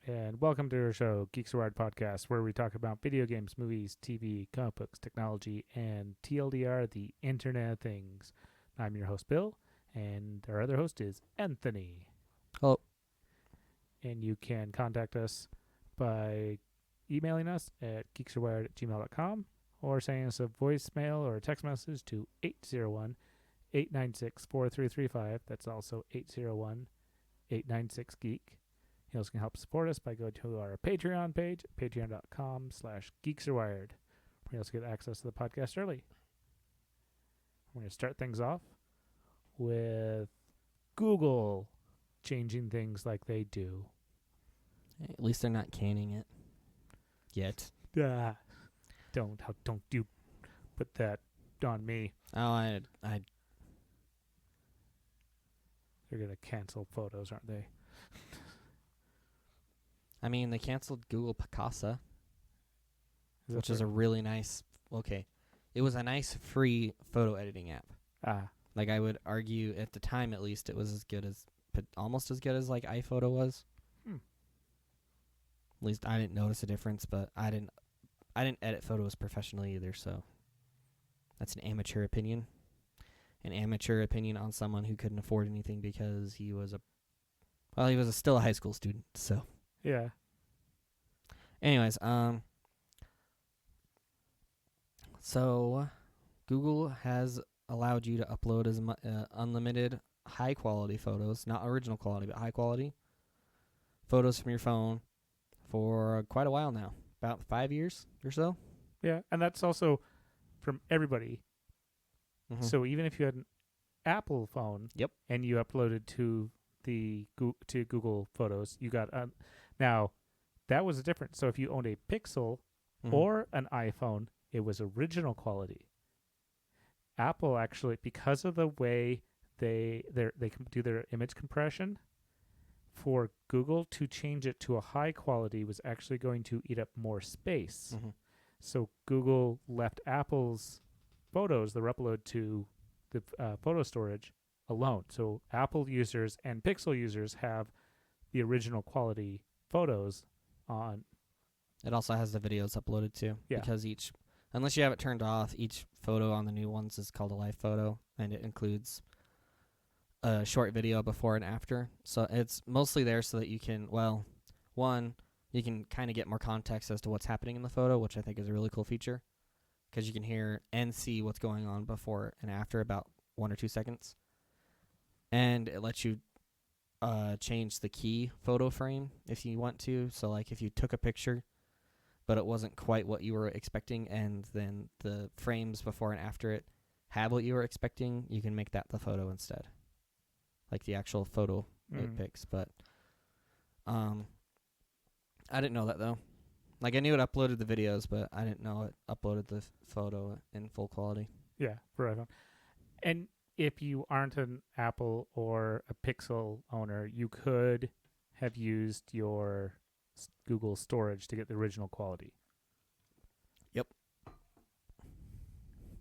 and welcome to our show, Geeks Are Wired Podcast, where we talk about video games, movies, TV, comic books, technology, and TLDR, the Internet of Things. I'm your host, Bill, and our other host is Anthony. Hello. And you can contact us by emailing us at geeksarewired@gmail.com or sending us a voicemail or a text message to 801-896-4335. That's also 801-896-GEEK. You also can help support us by going to our Patreon page, patreon.com/geeksarewired. We also get access to the podcast early. We're going to start things off with Google changing things like they do. At least they're not canning it yet. Don't you put that on me. Oh, They're going to cancel photos, aren't they? I mean, they canceled Google Picasa, Is which that is a really nice. Okay, it was a nice free photo editing app. Like I would argue, at the time at least, it was as good as, almost as good as like iPhoto was. At least I didn't notice a difference, but I didn't edit photos professionally either, so that's an amateur opinion. An amateur opinion on someone who couldn't afford anything because he was still a high school student, so. Yeah. Anyways, so Google has allowed you to upload as unlimited high quality photos, not original quality, but high quality photos from your phone for quite a while now, about 5 years or so. Yeah, and that's also from everybody. Mm-hmm. So even if you had an Apple phone, Yep, and you uploaded to Google Photos, you got now that was different. So if you owned a Pixel or an iPhone, it was original quality. Apple actually, because of the way they can do their image compression, for Google to change it to a high quality was actually going to eat up more space. Mm-hmm. So Google left Apple's photos, the upload to the photo storage, alone. So Apple users and Pixel users have the original quality photos on. It also has the videos uploaded too. Yeah. Because unless you have it turned off, each photo on the new ones is called a live photo, and it includes a short video before and after. So it's mostly there so that you can, you can kind of get more context as to what's happening in the photo, which I think is a really cool feature, because you can hear and see what's going on before and after about 1 or 2 seconds. And it lets you change the key photo frame if you want to. So like if you took a picture but it wasn't quite what you were expecting, and then the frames before and after it have what you were expecting, you can make that the photo instead, like the actual photo it picks. But I didn't know that though. Like I knew it uploaded the videos, but I didn't know it uploaded the photo in full quality. Yeah, for iPhone. And if you aren't an Apple or a Pixel owner, you could have used your Google storage to get the original quality. Yep.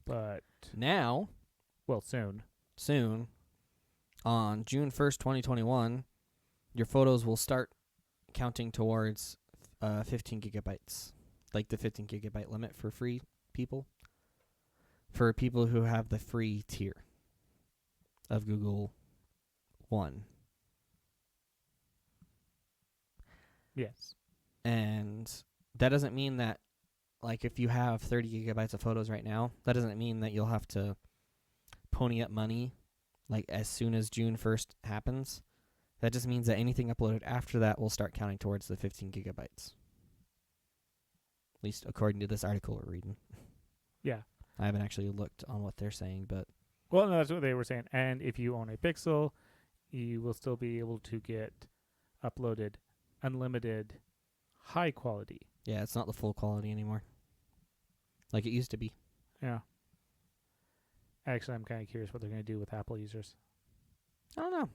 But now, soon, on June 1st, 2021, your photos will start counting towards 15 gigabytes, like the 15 gigabyte limit for free people, for people who have the free tier of Google One. Yes. And that doesn't mean that, like, if you have 30 gigabytes of photos right now, that doesn't mean that you'll have to pony up money, like, as soon as June 1st happens. That just means that anything uploaded after that will start counting towards the 15 gigabytes. At least according to this article we're reading. Yeah. I haven't actually looked on what they're saying, but... Well, no, that's what they were saying. And if you own a Pixel, you will still be able to get uploaded unlimited high quality. Yeah, it's not the full quality anymore, like it used to be. Yeah. Actually, I'm kind of curious what they're going to do with Apple users. I don't know.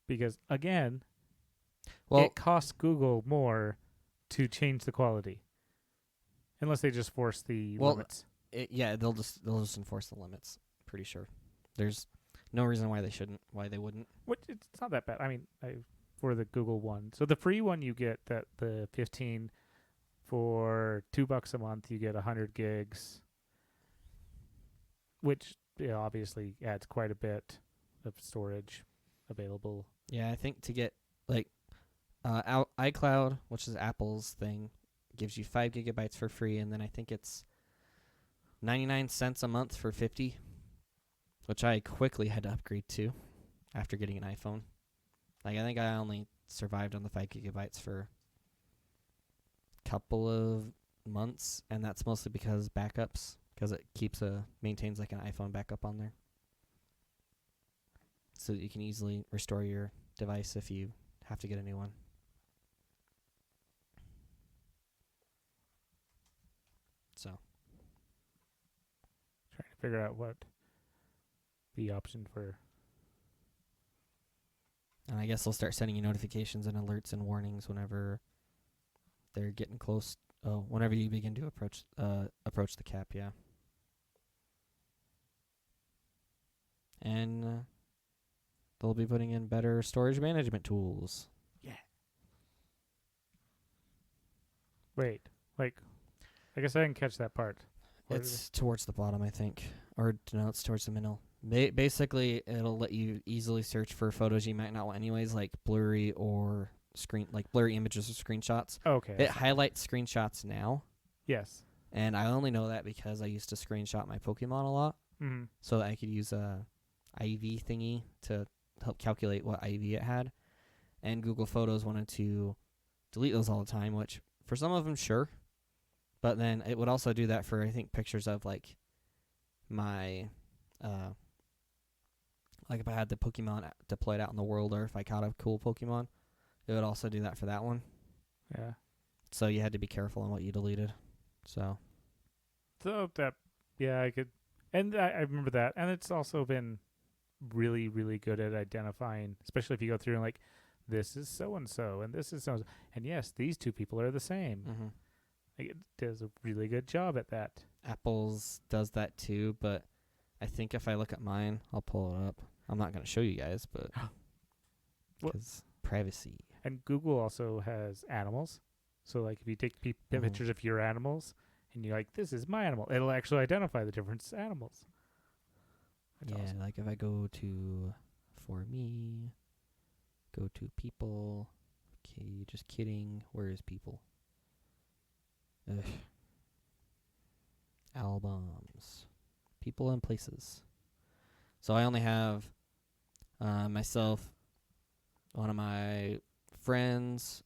Because, again, Well, it costs Google more to change the quality. Unless they just force the limits. They'll just enforce the limits. Pretty sure. There's no reason why they wouldn't. It's not that bad. I mean, for the Google one. So the free one you get that the 15 for $2 a month. You get 100 gigs, which obviously adds quite a bit of storage available. Yeah, I think to get like iCloud, which is Apple's thing, gives you 5 gigabytes for free, and then I think it's 99 cents a month for 50, which I quickly had to upgrade to after getting an iPhone. Like I think I only survived on the 5 gigabytes for a couple of months, and that's mostly because backups, because it maintains like an iPhone backup on there, so that you can easily restore your device if you have to get a new one. So Trying to figure out what the option for. And I guess they'll start sending you notifications and alerts and warnings whenever they're getting close. Oh, whenever you begin to approach the cap, yeah. And they'll be putting in better storage management tools. Yeah. Wait, like, I guess I didn't catch that part. It's towards the bottom, I think. Or no, it's towards the middle. Basically, it'll let you easily search for photos you might not want anyways, like blurry images or screenshots. Okay. It highlights screenshots now. Yes. And I only know that because I used to screenshot my Pokemon a lot. Mm-hmm. So that I could use a IV thingy to help calculate what IV it had. And Google Photos wanted to delete those all the time, which for some of them, sure. But then it would also do that for, I think, pictures of like my, like if I had the Pokemon deployed out in the world, or if I caught a cool Pokemon, it would also do that for that one. Yeah. So you had to be careful on what you deleted. So that, yeah, I could, and I remember that, and it's also been really, really good at identifying, especially if you go through and like, this is so and so, and this is so, and yes, these two people are the same. mm-hmm. Like, it does a really good job at that. Apple's does that too, but I think if I look at mine, I'll pull it up. I'm not going to show you guys, but because privacy. And Google also has animals. So, like, if you take pictures of your animals and you're like, this is my animal, it'll actually identify the different animals. That's awesome. Like if I go to For Me, go to People. Okay, just kidding. Where is People? Ugh. Albums. People and Places. So I only have myself, one of my friends,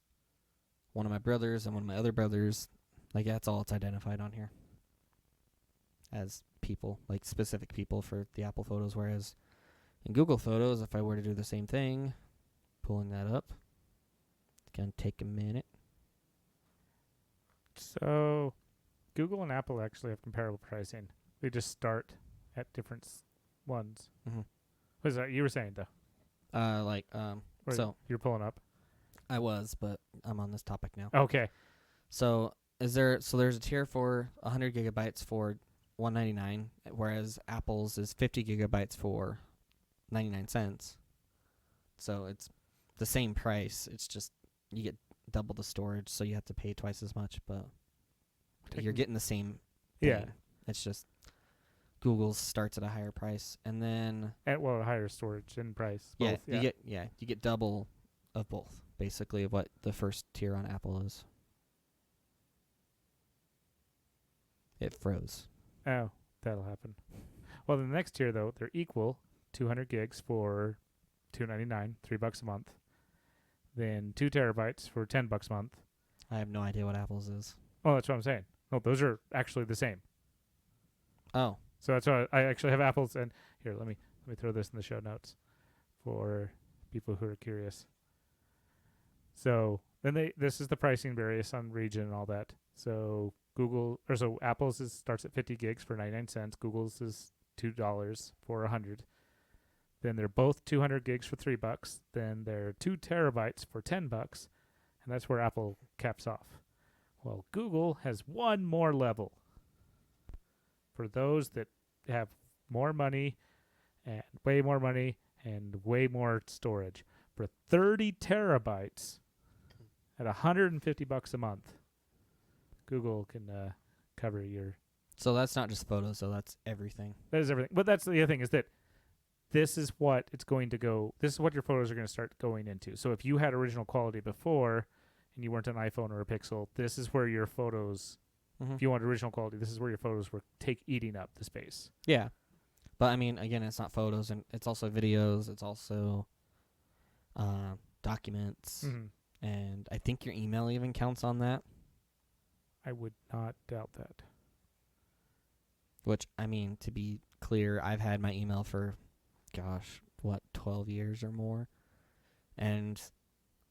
one of my brothers, and one of my other brothers. Like, that's all it's identified on here as people, like specific people for the Apple Photos. Whereas in Google Photos, if I were to do the same thing, pulling that up, it's going to take a minute. So, Google and Apple actually have comparable pricing. They just start at different ones. Mm-hmm. What is that you were saying, though? So you're pulling up. I was, but I'm on this topic now. Okay. So there's a tier for 100 gigabytes for $199, whereas Apple's is 50 gigabytes for 99 cents. So it's the same price. It's just you get double the storage, so you have to pay twice as much, but you're getting the same thing. Yeah. It's just Google's starts at a higher price, and then higher storage and price. Both, you get double of both, basically, of what the first tier on Apple is. It froze. Oh, that'll happen. Well, the next tier, though, they're equal. 200 gigs for $2.99, $3 a month. Then 2 terabytes for $10 a month. I have no idea what Apple's is. Oh, that's what I'm saying. No, those are actually the same. Oh. So that's why I actually have Apple's. And here, let me throw this in the show notes for people who are curious. So then this is the pricing various on region and all that. So Apple's starts at 50 gigs for 99 cents. Google's is $2 for 100. Then they're both 200 gigs for $3. Then they're 2 terabytes for $10, and that's where Apple caps off. Well, Google has one more level for those that have more money and way more storage. for 30 terabytes at $150 a month. Google can cover your. So that's not just photos, so that's everything. That is everything. But that's the other thing is that this is what it's going to go. This is what your photos are going to start going into. So if you had original quality before and you weren't an iPhone or a Pixel, this is where your photos, if you want original quality, this is where your photos were eating up the space. Yeah. But I mean, again, it's not photos, and it's also videos. It's also documents. And I think your email even counts on that. I would not doubt that. Which, I mean, to be clear, I've had my email for, 12 years or more. And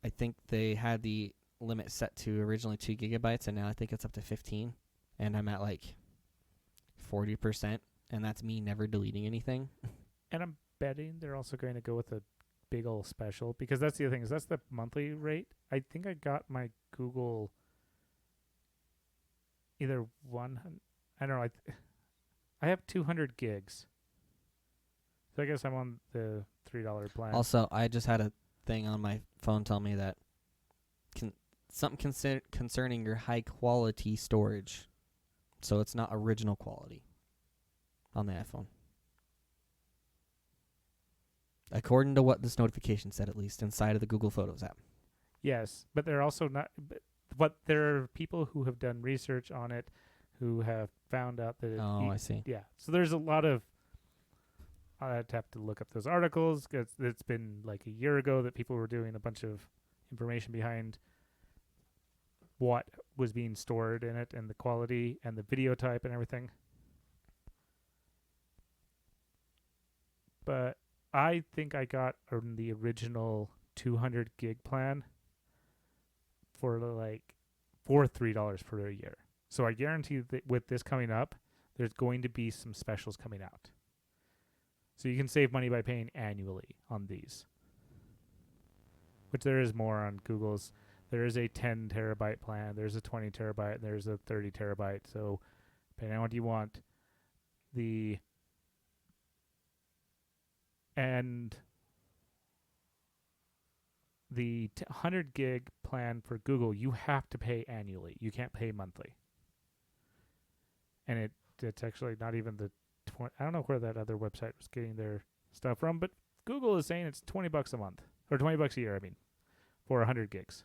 I think they had the limit set to originally 2 gigabytes, and now I think it's up to 15. And I'm at like 40%, and that's me never deleting anything. And I'm betting they're also going to go with a big old special, because that's the other thing, is that's the monthly rate. I think I got my Google either 100, I don't know, I have 200 gigs. So I guess I'm on the $3 plan. Also, I just had a thing on my phone tell me that something concerning your high quality storage. So it's not original quality on the iPhone. According to what this notification said, at least inside of the Google Photos app. Yes, but they're also not. But there are people who have done research on it, who have found out that. I see. Yeah, so there's a lot of. I'd have to look up those articles. It's been like a year ago that people were doing a bunch of information behind what was being stored in it and the quality and the video type and everything. But I think I got the original 200 gig plan for $3 for a year. So I guarantee that with this coming up, there's going to be some specials coming out. So you can save money by paying annually on these, which there is more on Google's. There is a 10 terabyte plan. There's a 20 terabyte. There's a 30 terabyte. So depending on what you want, and the 100 gig plan for Google, you have to pay annually. You can't pay monthly. And it's actually not even the 20. I don't know where that other website was getting their stuff from, but Google is saying it's $20 a month, or $20 a year, I mean, for 100 gigs.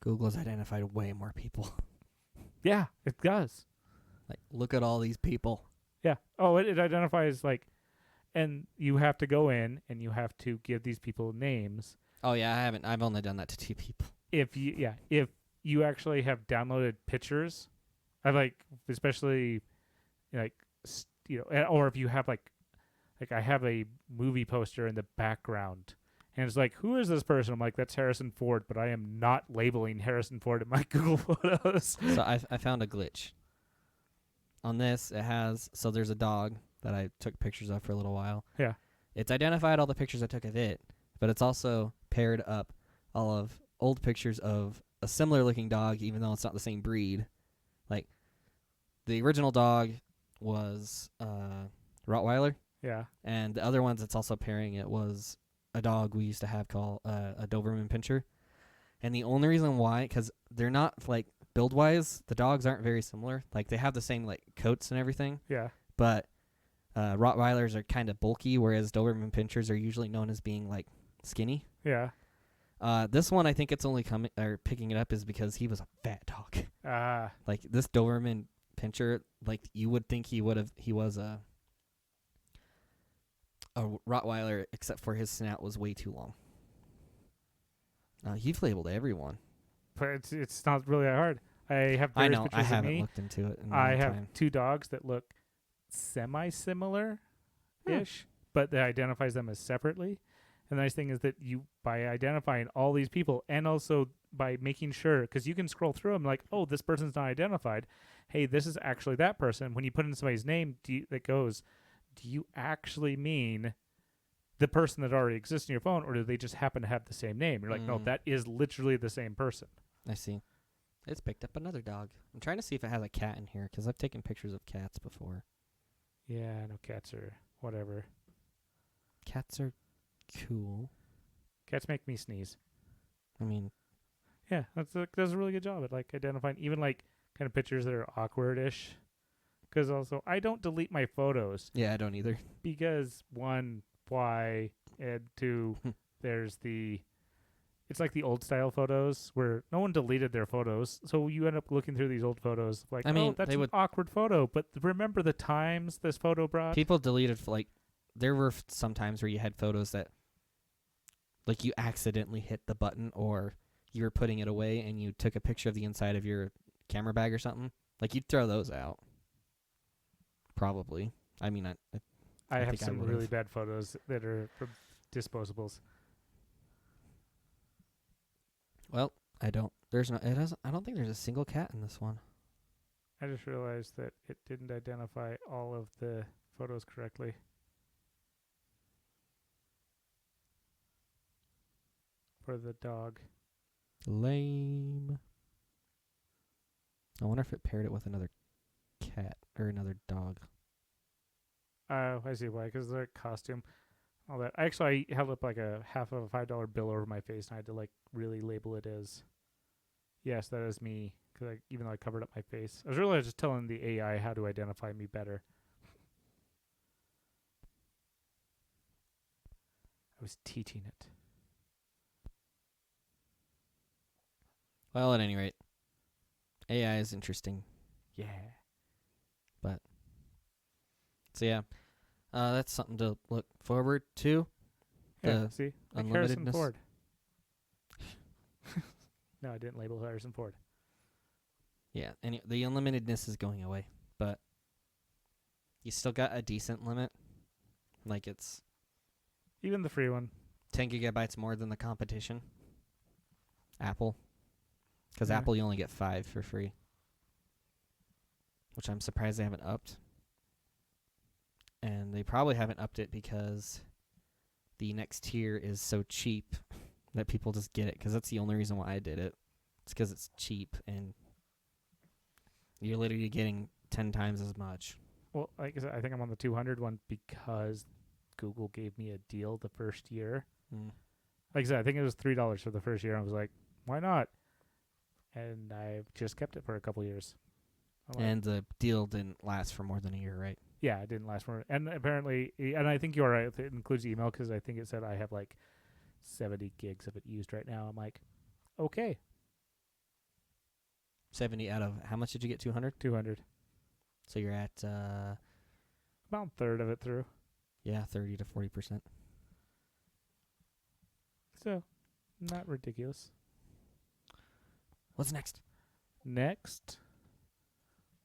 Google's identified way more people. Yeah, it does. Like, look at all these people. Yeah. Oh, it identifies and you have to go in and you have to give these people names. Oh yeah, I haven't. I've only done that to 2 people. If you actually have downloaded pictures, especially or if you have like I have a movie poster in the background. And it's like, who is this person? I'm like, that's Harrison Ford, but I am not labeling Harrison Ford in my Google Photos. So I found a glitch. On this, so there's a dog that I took pictures of for a little while. Yeah. It's identified all the pictures I took of it, but it's also paired up all of old pictures of a similar looking dog, even though it's not the same breed. Like, the original dog was Rottweiler. Yeah. And the other ones that's also pairing it was a dog we used to have called a Doberman Pinscher. And the only reason why, because they're not, build-wise, the dogs aren't very similar. Like, they have the same, coats and everything. Yeah. But Rottweilers are kind of bulky, whereas Doberman Pinschers are usually known as being, skinny. Yeah. This one, I think it's only picking it up is because he was a fat dog. This Doberman Pinscher, you would think he was a Rottweiler, except for his snout was way too long. You've labeled everyone. But it's not really that hard. I have I various know. pictures I of haven't me. looked into it. I have 2 dogs that look semi-similar-ish, but that identifies them as separately. And the nice thing is that by identifying all these people, and also by making sure, because you can scroll through them oh, this person's not identified. Hey, this is actually that person. When you put in somebody's name, do you actually mean the person that already exists in your phone, or do they just happen to have the same name? You're like, no, that is literally the same person. I see. It's picked up another dog. I'm trying to see if it has a cat in here, because I've taken pictures of cats before. Yeah, I know cats are whatever. Cats are cool. Cats make me sneeze. I mean, Yeah, does a really good job at like identifying even like kind of pictures that are awkward-ish. Because also, I don't delete my photos yeah, I don't either. because one, why, and two, there's it's like the old style photos where no one deleted their photos. So you end up looking through these old photos like, I mean, that's they an would- awkward photo. But remember the times this photo brought? People deleted, there were some times where you had photos that, like, you accidentally hit the button or you were putting it away and you took a picture of the inside of your camera bag or something. Like, you'd throw those out. Probably. I mean, I have think I some would've. really bad photos that are from disposables. well, I don't think there's a single cat in this one. I just realized that it didn't identify all of the photos correctly. For the dog. Lame. I wonder if it paired it with another cat or another dog. I see why, because their costume, all that. I held up like a half of a $5 bill over my face, and I had to like really label it as, yes, that is me, because even though I covered up my face, I was really just telling the AI how to identify me better. I was teaching it. Well, at any rate, AI is interesting. Yeah. So yeah, that's something to look forward to. Yeah. The See, like Harrison unlimitedness. Ford. No, I didn't label Harrison Ford. Yeah, the unlimitedness is going away, but you still got a decent limit. Like, it's Even the free one. 10 gigabytes more than the competition. Apple. Because Yeah. Apple, you only get 5 for free. Which I'm surprised they haven't upped. And they probably haven't upped it because the next tier is so cheap that people just get it. Because that's the only reason why I did it. It's because it's cheap and you're literally getting 10 times as much. Well, like I said, I think I'm on the 200 one because Google gave me a deal the first year. Mm. Like I said, I think it was $3 for the first year. I was like, why not? And I've just kept it for a couple years. I'm like, And the deal didn't last for more than a year, right? yeah, it didn't last for. And apparently, and I think you're right. It includes email because I think it said I have like 70 gigs of it used right now. I'm like, okay, 70 out of how much did you get? 200? 200. So you're at About a third of it through. 30 to 40%. So, not ridiculous. What's next? Next,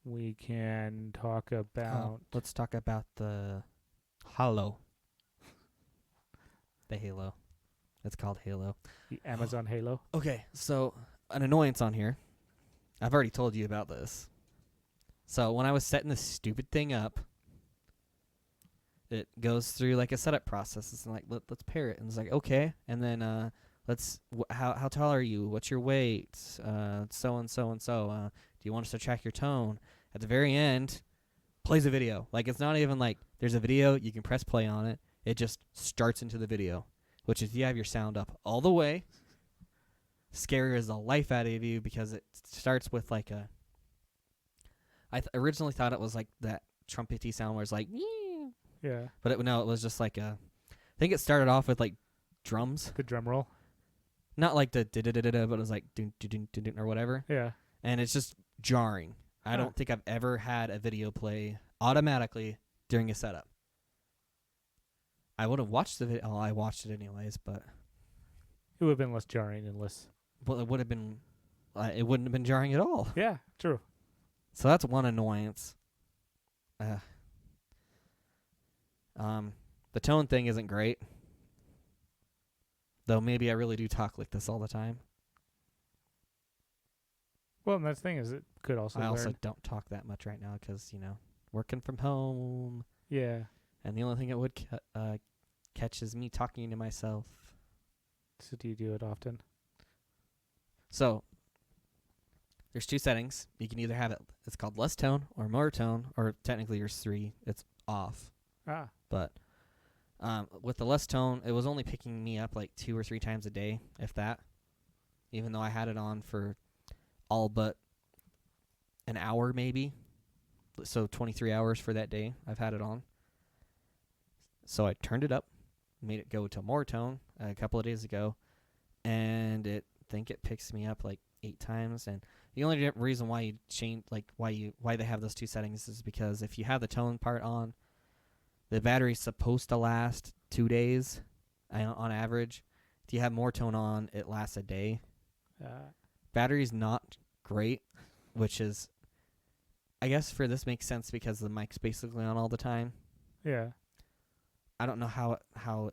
we can talk about. Let's talk about the Halo. The Halo. It's called Halo. The Amazon Halo. Okay, so an annoyance on here. I've already told you about this. So when I was setting this stupid thing up, it goes through like a setup process. It's like, let's pair it. And it's like, okay. And then how tall are you? What's your weight? So and so and so. Do you want us to track your tone? At the very end, plays a video. Like, it's not even like there's a video, you can press play on it. It just starts into the video, which is you have your sound up all the way. Scary as the life out of you because it starts with like a. I originally thought it was like that trumpety sound where it's like, Yeah. but it was just like a. I think it started off with like drums, The drum roll. not like the da-da-da-da-da, but it was like dun dun dun dun dun or whatever, Yeah. and it's just jarring. I Huh. don't think I've ever had a video play automatically during a setup. I would have watched the video. Oh, I watched it anyways, but It would have been less jarring and less. well, it would have been. It wouldn't have been jarring at all. Yeah, true. So that's one annoyance. The tone thing isn't great. Though maybe I really do talk like this all the time. Well, and that's the thing is it could also I learn. also don't talk that much right now because, working from home. Yeah. And the only thing it would catch is me talking to myself. So do you do it often? So there's 2 settings. You can either have it. It's called less tone or more tone, or technically there's 3. It's off. Ah. But With the less tone, it was only picking me up like 2 or 3 times a day, if that. Even though I had it on for all but an hour maybe. So 23 hours for that day I've had it on. So I turned it up, made it go to more tone a couple of days ago, and I think it picks me up like 8 times. And the only reason why you change, like why they have those 2 settings is because if you have the tone part on, the battery's supposed to last 2 days on average. If you have more tone on, it lasts a day. Battery's not great, which is, I guess for this makes sense because the mic's basically on all the time. Yeah. I don't know how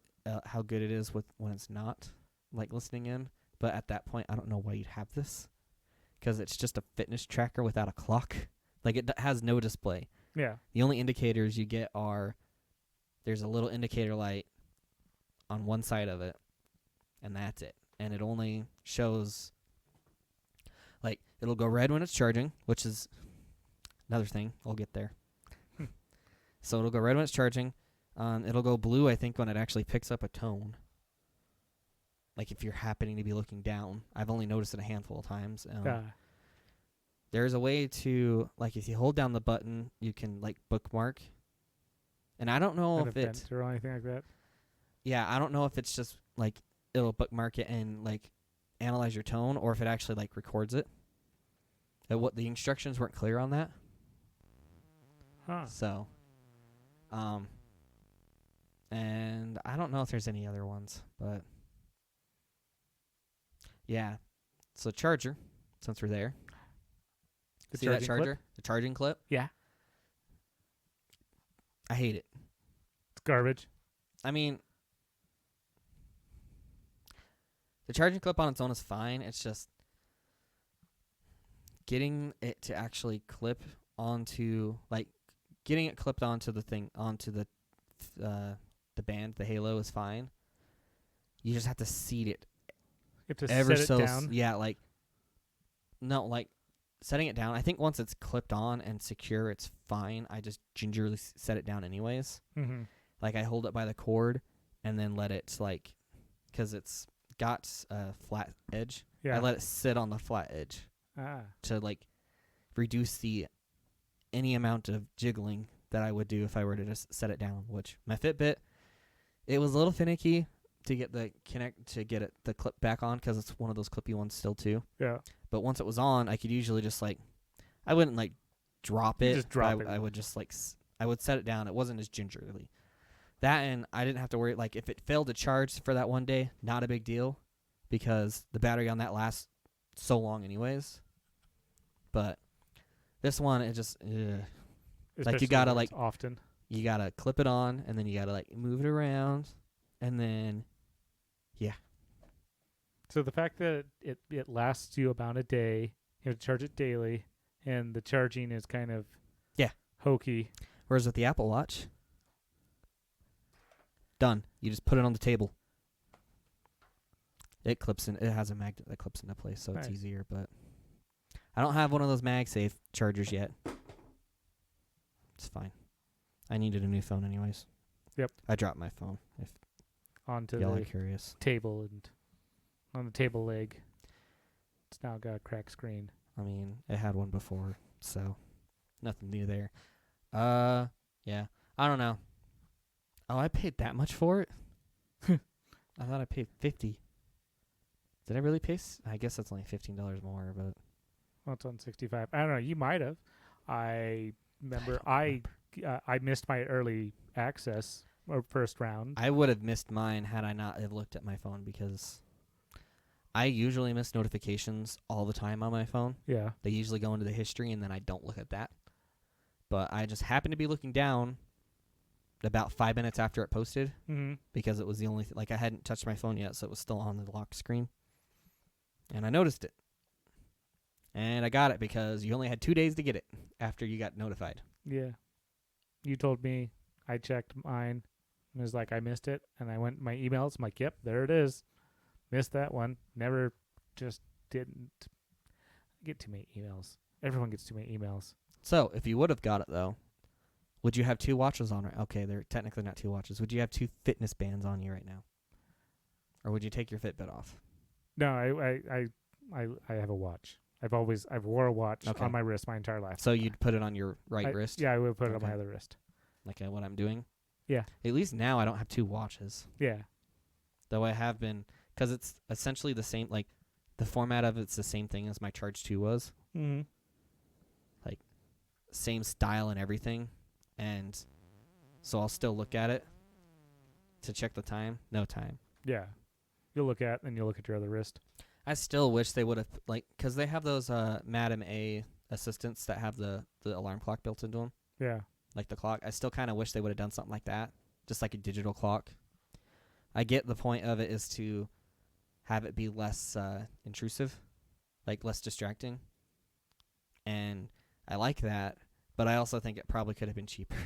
good it is with when it's not like listening in, but at that point I don't know why you'd have this, because it's just a fitness tracker without a clock. Like it has no display. Yeah. The only indicators you get are there's a little indicator light on one side of it, and that's it. And it only shows, like, it'll go red when it's charging, which is another thing. I'll get there. So it'll go red when it's charging. It'll go blue, I think, when it actually picks up a tone. Like if you're happening to be looking down. I've only noticed it a handful of times. There's a way to, like, if you hold down the button, you can, like, bookmark. And I don't know if it's or anything like that. Yeah, I don't know if it's just, like, it'll bookmark it and, like, analyze your tone, or if it actually, like, records it. What the instructions weren't clear on that. Huh. So, and I don't know if there's any other ones, but yeah. So charger, since we're there. See that charger? Clip? The charging clip? Yeah. I hate it. It's garbage. I mean, the charging clip on its own is fine. It's just getting it to actually clip onto, like, getting it clipped onto the thing, onto the band, the halo is fine. You just have to seat it. You have to ever set so it down. Yeah, like, no, like, setting it down. I think once it's clipped on and secure, it's fine. I just gingerly set it down anyways. Mm-hmm. Like, I hold it by the cord and then let it, like, because it's got a flat edge. Yeah. I let it sit on the flat edge to, like, reduce any amount of jiggling that I would do if I were to just set it down. Which my Fitbit, it was a little finicky to get the clip back on, because it's one of those clippy ones still too. Yeah. But once it was on, I could usually just, like, I wouldn't, like, drop it. Just drop it. I would just, like, I would set it down. It wasn't as gingerly. That, and I didn't have to worry, like, if it failed to charge for that one day, not a big deal, because the battery on that lasts so long anyways. But this one, it just, like, you gotta, like, often. You gotta clip it on, and then you gotta, like, move it around, and then, yeah. So the fact that it lasts you about a day, you have to charge it daily, and the charging is kind of hokey. Whereas with the Apple Watch, done. You just put it on the table. It clips in. It has a magnet that clips into place, so nice. It's easier. But I don't have one of those MagSafe chargers yet. It's fine. I needed a new phone anyways. Yep. I dropped my phone. If onto y'all the are curious. table, and on the table leg, it's now got a cracked screen. I mean, it had one before, so nothing new there. Yeah. I don't know. Oh, I paid that much for it? I thought I paid $50. Did I really pay? I guess that's only $15 more, but Well, it's on 65. I don't know. You might have. I remember I missed my early access or first round. I would have missed mine had I not have looked at my phone, because I usually miss notifications all the time on my phone. Yeah. They usually go into the history, and then I don't look at that. But I just happened to be looking down about 5 minutes after it posted, because it was the only like, I hadn't touched my phone yet, so it was still on the lock screen. And I noticed it. And I got it because you only had 2 days to get it after you got notified. Yeah. You told me. I checked mine. And it was like, I missed it. And I went my emails. I'm like, yep, there it is. Missed that one. Never, just didn't get too many emails. Everyone gets too many emails. So, if you would have got it, though, Would you have 2 watches on right? Okay, they're technically not 2 watches. Would you have 2 fitness bands on you right now? Or would you take your Fitbit off? No, I have a watch. I've wore a watch on my wrist my entire life. So you'd put it on your right wrist? Yeah, I would put it on my other wrist. Like what I'm doing? Yeah. At least now I don't have 2 watches. Yeah. Though I have been, because it's essentially the same, like the format of it's the same thing as my Charge 2 was. Mm-hmm. Like same style and everything. And so I'll still look at it to check the time. No time. Yeah. You'll look at and you'll look at your other wrist. I still wish they would have, like, because they have those Madam A assistants that have the alarm clock built into them. Yeah. Like the clock. I still kind of wish they would have done something like that. Just like a digital clock. I get the point of it is to have it be less intrusive. Like less distracting. And I like that. But I also think it probably could have been cheaper.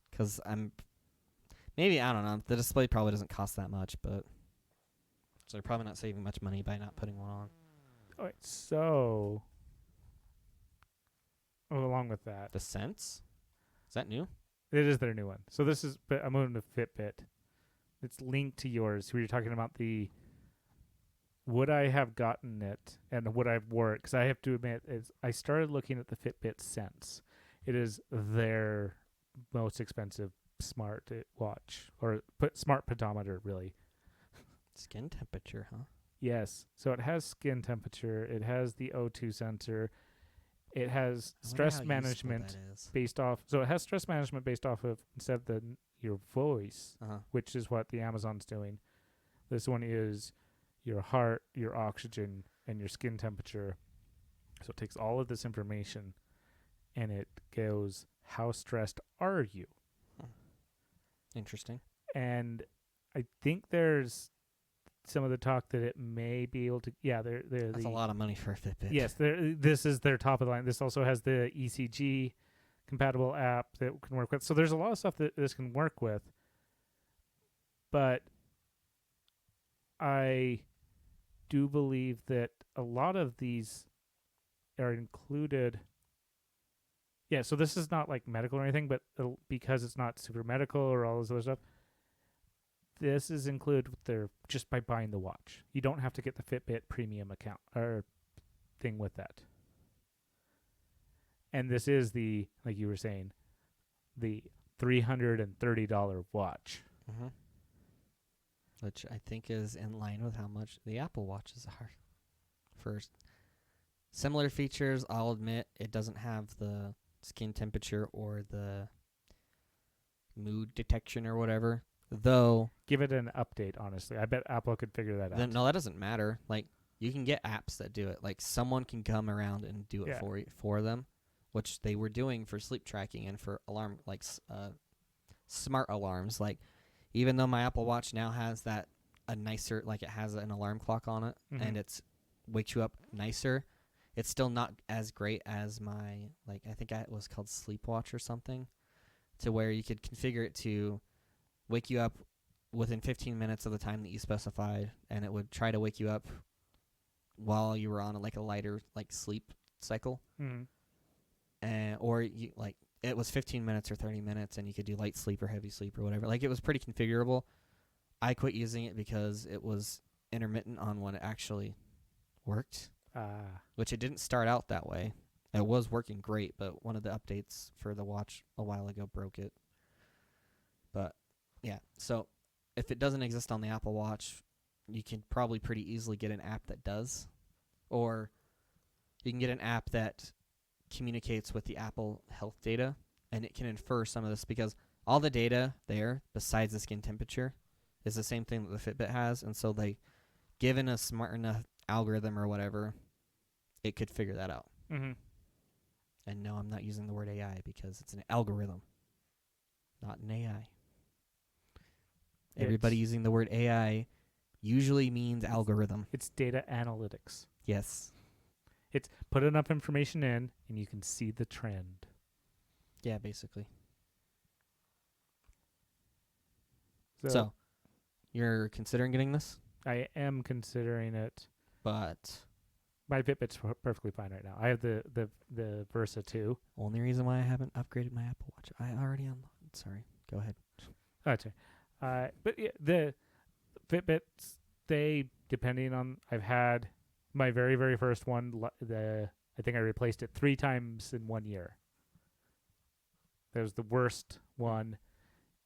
Because maybe, I don't know. The display probably doesn't cost that much, but so they're probably not saving much money by not putting one on. All right, so along with that, The Sense? Is that new? it is their new one. So this is, but I'm moving to Fitbit. It's linked to yours. Where you're talking about would I have gotten it and would I have wore it? Because I have to admit, I started looking at the Fitbit Sense. It is their most expensive smart watch, or smart pedometer, really. Skin temperature, huh? Yes. So it has skin temperature. It has the O2 sensor. It has stress management based off. So it has stress management based off of, instead of your voice, which is what the Amazon's doing. This one is your heart, your oxygen, and your skin temperature. So it takes all of this information, and it goes, how stressed are you? Interesting. And I think there's some of the talk that it may be able to. Yeah, that's a lot of money for a Fitbit. Yes, this is their top of the line. This also has the ECG compatible app that can work with. So there's a lot of stuff that this can work with. But I do believe that a lot of these are included. Yeah, so this is not like medical or anything, but because it's not super medical or all this other stuff, this is included with their, just by buying the watch. You don't have to get the Fitbit premium account or thing with that. And this is the, like you were saying, the $330 watch. Mm-hmm. Which I think is in line with how much the Apple Watches are. For similar features, I'll admit it doesn't have the skin temperature or the mood detection or whatever. Though, give it an update, honestly. I bet Apple could figure that out. No, that doesn't matter. Like, you can get apps that do it. Like, someone can come around and do it for them, which they were doing for sleep tracking and for alarm, like smart alarms. Like, even though my Apple Watch now has a nicer, like it has an alarm clock on it, and it's wakes you up nicer, it's still not as great as my, like, I think it was called Sleepwatch or something, to where you could configure it to wake you up within 15 minutes of the time that you specified, and it would try to wake you up while you were on a lighter sleep cycle. Or you it was 15 minutes or 30 minutes, and you could do light sleep or heavy sleep or whatever. Like, it was pretty configurable. I quit using it because it was intermittent on when it actually worked, which it didn't start out that way. It was working great, but one of the updates for the watch a while ago broke it. But yeah, so if it doesn't exist on the Apple Watch, you can probably pretty easily get an app that does. Or you can get an app that communicates with the Apple Health data, and it can infer some of this, because all the data there, besides the skin temperature, is the same thing that the Fitbit has. And so given a smart enough algorithm or whatever, it could figure that out. And no, I'm not using the word AI because it's an algorithm, not an AI. Everybody using the word AI usually means algorithm. It's data analytics. Yes. It's put enough information in, and you can see the trend. Yeah, basically. So you're considering getting this? I am considering it. But My Fitbit's perfectly fine right now. I have the Versa 2. Only reason why I haven't upgraded my Apple Watch. I already unlocked. Sorry. Go ahead. Okay. But yeah, the Fitbits, they, depending on, I've had my very, very first one, I think I replaced it 3 times in 1 year. That was the worst one.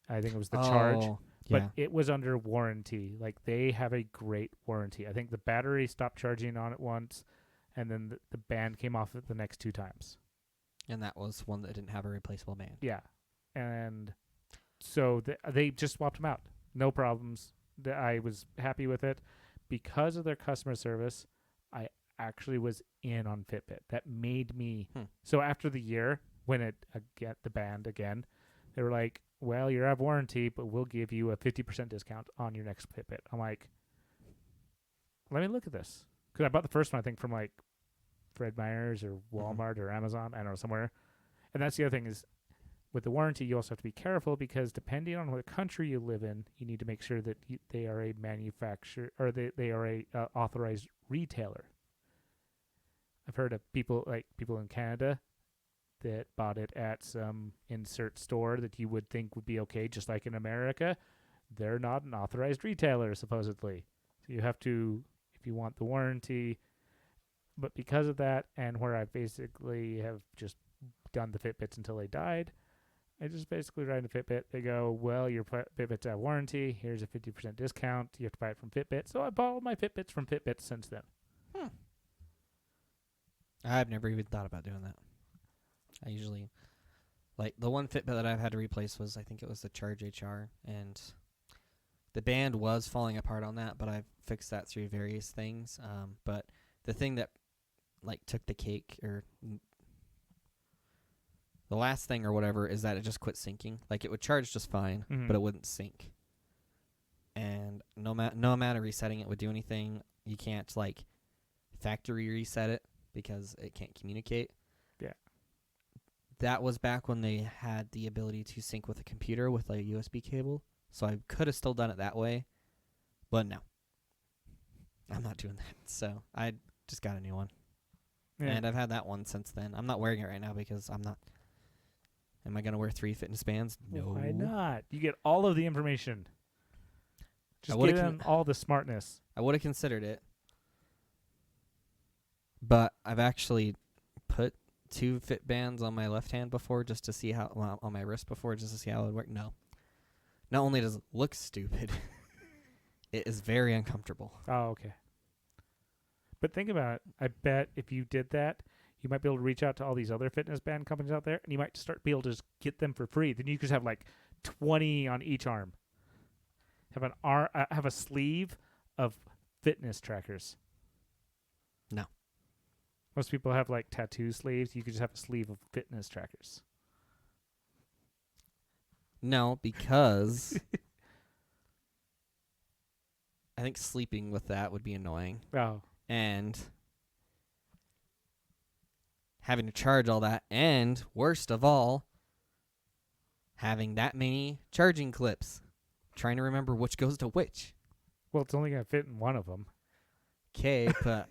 I think it was the charge. Yeah. But it was under warranty. Like, they have a great warranty. I think the battery stopped charging on it once, and then the band came off it the next 2 times. And that was one that didn't have a replaceable band. Yeah. And so they just swapped them out. No problems. I was happy with it. Because of their customer service, I actually was in on Fitbit. That made me... So after the year, when it get the band again, they were like, well, you're out of warranty, but we'll give you a 50% discount on your next Fitbit. I'm like, let me look at this. Because I bought the first one, I think, from like Fred Meyer's or Walmart or Amazon, I don't know, somewhere. And that's the other thing is, with the warranty, you also have to be careful because depending on what country you live in, you need to make sure that they are a manufacturer or they are a authorized retailer. I've heard of people in Canada that bought it at some insert store that you would think would be okay, just like in America. They're not an authorized retailer, supposedly. So you have to, if you want the warranty. But because of that, and where I basically have just done the Fitbits until they died, I just basically ride the Fitbit. They go, well, your Fitbit's out of warranty. Here's a 50% discount. You have to buy it from Fitbit. So I bought all my Fitbits from Fitbit since then. I've never even thought about doing that. I usually, like, the one Fitbit that I've had to replace was, I think it was the Charge HR, and the band was falling apart on that, but I've fixed that through various things. But the thing that, like, took the cake, or the last thing or whatever, is that it just quit syncing. Like, it would charge just fine, but it wouldn't sync. And no amount of resetting it would do anything. You can't, like, factory reset it because it can't communicate. Yeah. That was back when they had the ability to sync with a computer with a USB cable. So I could have still done it that way. But no. I'm not doing that. So I just got a new one. Yeah. And I've had that one since then. I'm not wearing it right now because I'm not. Am I going to wear 3 fitness bands? No. Why not? You get all of the information. Just get in all the smartness. I would have considered it. But I've actually put 2 fit bands on my left hand before just to see how, well, on my wrist before just to see how it would work. No. Not only does it look stupid, it is very uncomfortable. Oh, okay. But think about it. I bet if you did that, you might be able to reach out to all these other fitness band companies out there, and you might start be able to just get them for free. Then you could have like 20 on each arm. Have a sleeve of fitness trackers. No. Most people have like tattoo sleeves. You could just have a sleeve of fitness trackers. No, because I think sleeping with that would be annoying. Oh. And having to charge all that, and worst of all, having that many charging clips. Trying to remember which goes to which. Well, it's only going to fit in one of them. Okay, but...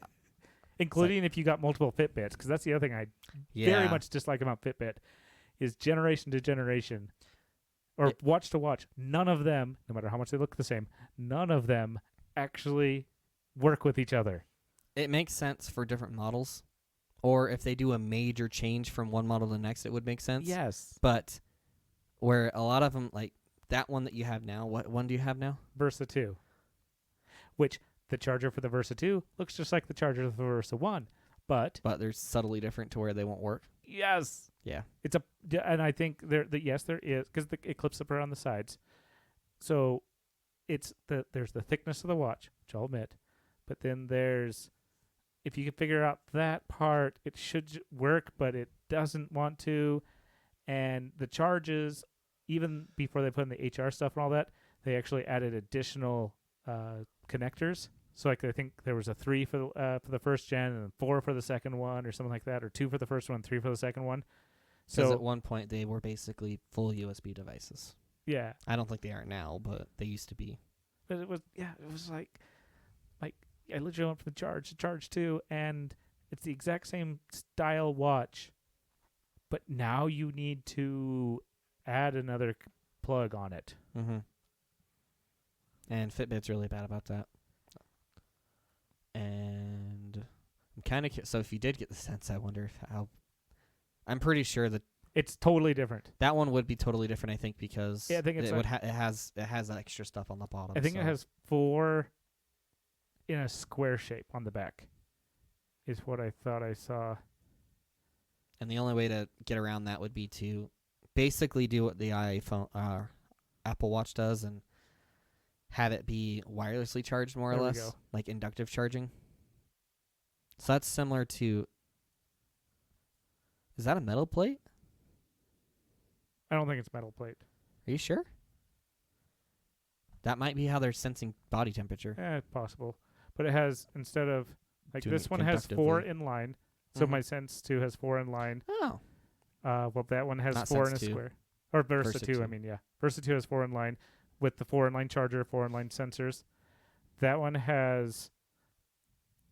Including if you got multiple Fitbits, because that's the other thing I very much dislike about Fitbit, is generation to generation, or watch to watch. None of them, no matter how much they look the same, none of them actually work with each other. It makes sense for different models, or if they do a major change from one model to the next, it would make sense. Yes. But where a lot of them, like that one that you have now, what one do you have now? Versa 2. Which... The charger for the Versa 2 looks just like the charger for the Versa 1, but they're subtly different to where they won't work. Yes. Yeah. And I think there is because it clips up around the sides, so there's the thickness of the watch, which I'll admit, but then there's if you can figure out that part, it should work, but it doesn't want to, and the charges even before they put in the HR stuff and all that, they actually added additional connectors. So like I think there was a 3 for the first gen and 4 for the second one or something like that, or 2 for the first one, 3 for the second one. So at one point they were basically full USB devices. Yeah. I don't think they are now, but they used to be. But it was like I literally went from charge to charge 2, and it's the exact same style watch, but now you need to add another plug on it. Mm-hmm. And Fitbit's really bad about that. And I'm kind of so if you did get the Sense, I wonder if how. I'm pretty sure that It's totally different. that one would be totally different. I think because Yeah, I think it's it would it has that extra stuff on the bottom. I think so. it has 4 in a square shape on the back. Is what I thought I saw. And the only way to get around that would be to basically do what the iPhone, Apple Watch does, and have it be wirelessly charged more or There we less, go. like inductive charging. So that's similar to. Is that a metal plate? I don't think it's metal plate. Are you sure? That might be how they're sensing body temperature. It's possible. But it has, instead of, like Doing this it one has 4 conductively. in line. So Mhm. my Sense 2 has 4 in line. Oh. Well, that one has Not 4 in a Sense 2. square. Or Versa, Versa 2, I 2. mean, yeah. Versa 2 has 4 in line with the 4 in line charger, 4 in line sensors. That one has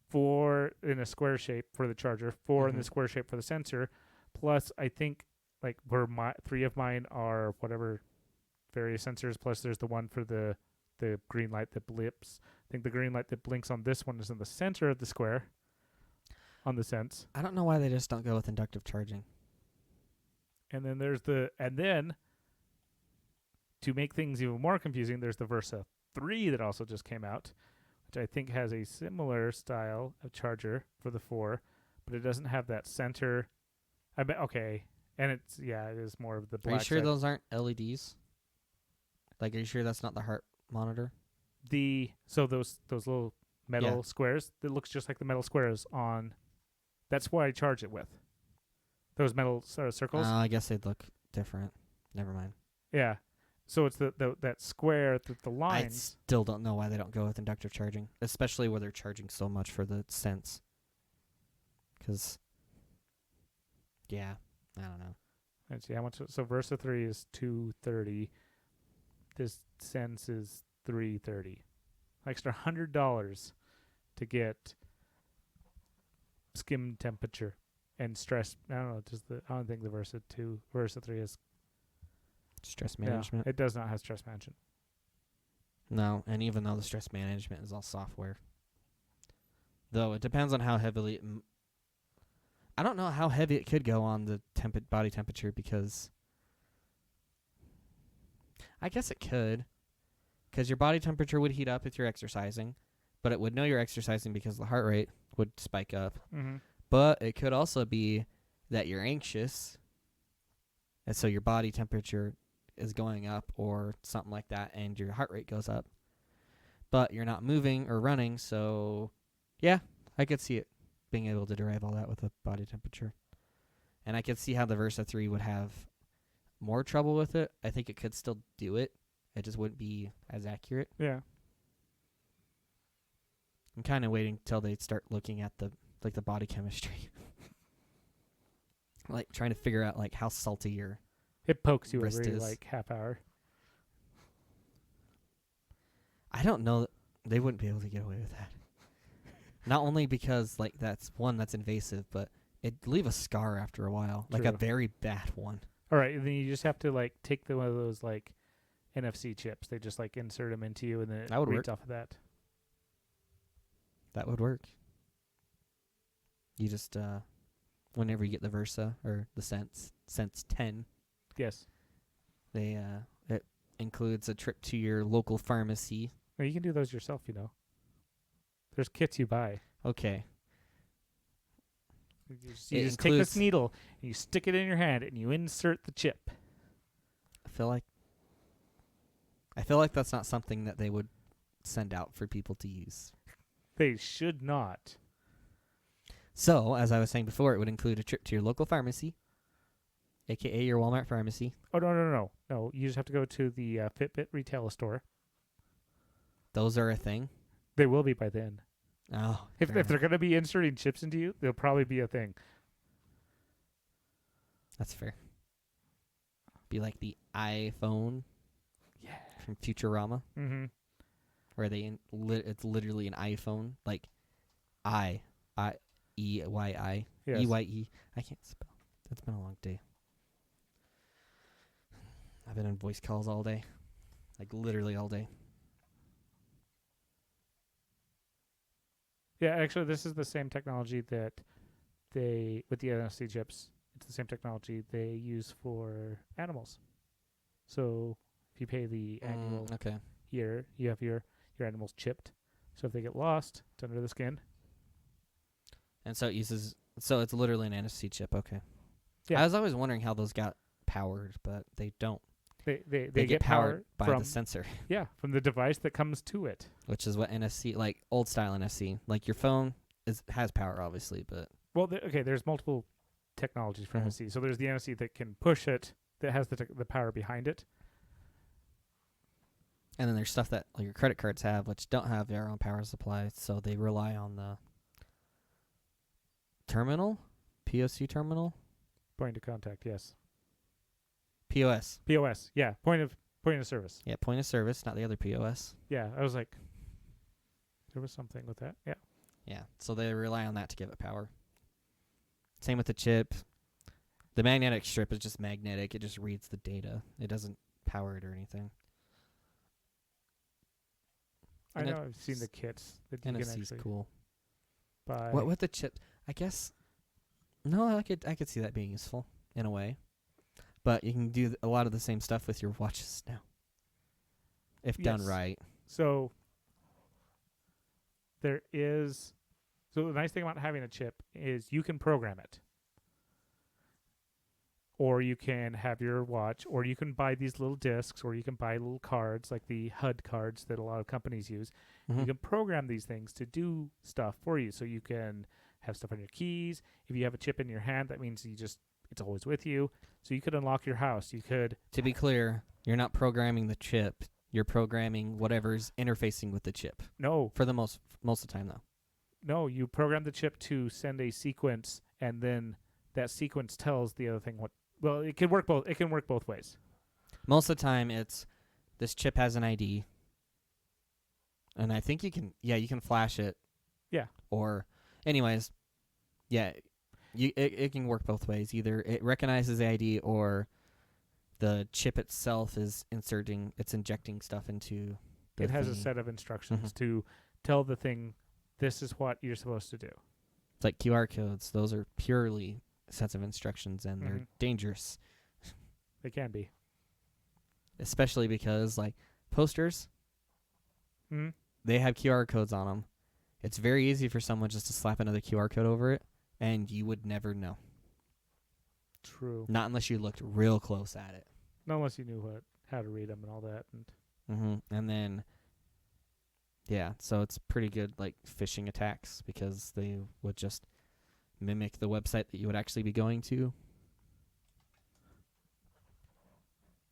4 in a square shape for the charger, 4 in the Mhm. square shape for the sensor. Plus, I think, like, where 3 of mine are whatever various sensors, plus there's the one for the green light that blips. I think the green light that blinks on this one is in the center of the square on the Sense. I don't know why they just don't go with inductive charging. And then to make things even more confusing, there's the Versa 3 that also just came out, which I think has a similar style of charger for the 4, but it doesn't have that center. I bet okay, and it is more of the Are black you sure side. those aren't LEDs? Like, are you sure that's not the heart monitor? Those little metal squares, that looks just like the metal squares on. That's why I charge it with. Those metal circles. I guess they'd look different. Never mind. Yeah. So it's that square, the I lines. still don't know why they don't go with inductive charging, especially where they're charging so much for the Sense. Because, yeah, I don't know. Let's see how much. So Versa 3 is $230. This Sense is $330. Extra $100 to get skin temperature and stress. I don't know. I don't think the Versa 3 is Stress management. No, it does not have stress management. No, and even though the stress management is all software. Though it depends on how heavily I don't know how heavy it could go on the body temperature, because I guess it could, because your body temperature would heat up if you're exercising, but it would know you're exercising because the heart rate would spike up. Mm-hmm. But it could also be that you're anxious, and so your body temperature is going up or something like that, and your heart rate goes up. But you're not moving or running, so yeah, I could see it being able to derive all that with a body temperature. And I could see how the Versa 3 would have more trouble with it. I think it could still do it. It just wouldn't be as accurate. Yeah. I'm kind of waiting till they start looking at the body chemistry. Like trying to figure out like how salty your It pokes you wrist every is. like half hour. I don't know. They wouldn't be able to get away with that. Not only because like that's invasive, but it'd leave a scar after a while, like a True. very bad one. All right, and then you just have to like take one of those like NFC chips. They just like insert them into you, and then it That would reads work. off of that. That would work. You just whenever you get the Versa or the Sense 10, Yes. they it includes a trip to your local pharmacy. Well, you can do those yourself, you know. There's kits you buy. Okay. You It just take this includes- needle and you stick it in your hand and you insert the chip. I feel like that's not something that they would send out for people to use. They should not. So, as I was saying before, it would include a trip to your local pharmacy, aka your Walmart pharmacy. Oh, no. No, you just have to go to the Fitbit retail store. Those are a thing. They will be by then. Oh, If fair they're enough. going to be inserting chips into you, they'll probably be a thing. That's fair. Be like the iPhone Yeah. from Futurama. Mm-hmm. where it's literally an iPhone, like EYI. Yes. EYE. I can't spell. It's been a long day. I've been in voice calls all day. Like literally all day. Yeah, actually, this is the same technology that with the NFC chips, it's the same technology they use for animals. So if you pay the annual year, you have your animals chipped. So if they get lost, it's under the skin. And so it's literally an NFC chip. Okay. Yeah. I was always wondering how those got powered, but they don't. They get powered by from the sensor. Yeah, from the device that comes to it. Which is what NFC, like old style NFC, like your phone has power, obviously, but well, there's multiple technologies for NFC. So there's the NFC that can push it, that has the power behind it, and then there's stuff that your credit cards have, which don't have their own power supply, so they rely on the terminal, POC terminal, point of contact. Yes. POS. POS. Yeah. Point of service. Yeah, point of service, not the other POS. Yeah, I was like, there was something with that. Yeah. Yeah, so they rely on that to give it power. Same with the chip. The magnetic strip is just magnetic. It just reads the data. It doesn't power it or anything. I know. I've seen the kits that you NFC's can actually cool. buy. What with the chip? I guess. No, I could see that being useful in a way. But you can do a lot of the same stuff with your watches now, if done right. So the nice thing about having a chip is you can program it. Or you can have your watch, or you can buy these little discs, or you can buy little cards like the HUD cards that a lot of companies use. You can program these things to do stuff for you. So you can have stuff on your keys. If you have a chip in your hand, that means it's always with you. So you could unlock your house. You could. To be clear, you're not programming the chip. You're programming whatever's interfacing with the chip. No. For the most of the time, though. No, you program the chip to send a sequence, and then that sequence tells the other thing what. Well, it can work both. It can work both ways. Most of the time, it's this chip has an ID, and I think you can flash it. Yeah. Or, anyways, yeah, it can work both ways. Either it recognizes the ID, or the chip itself is injecting stuff into. It has a set of instructions to tell the thing, this is what you're supposed to do. It's like QR codes; those are purely sets of instructions, and they're dangerous. They can be. Especially because, like, posters, they have QR codes on them. It's very easy for someone just to slap another QR code over it, and you would never know. True. Not unless you looked real close at it. Not unless you knew how to read them and all that. And then, yeah, so it's pretty good, like, phishing attacks, because they would just mimic the website that you would actually be going to.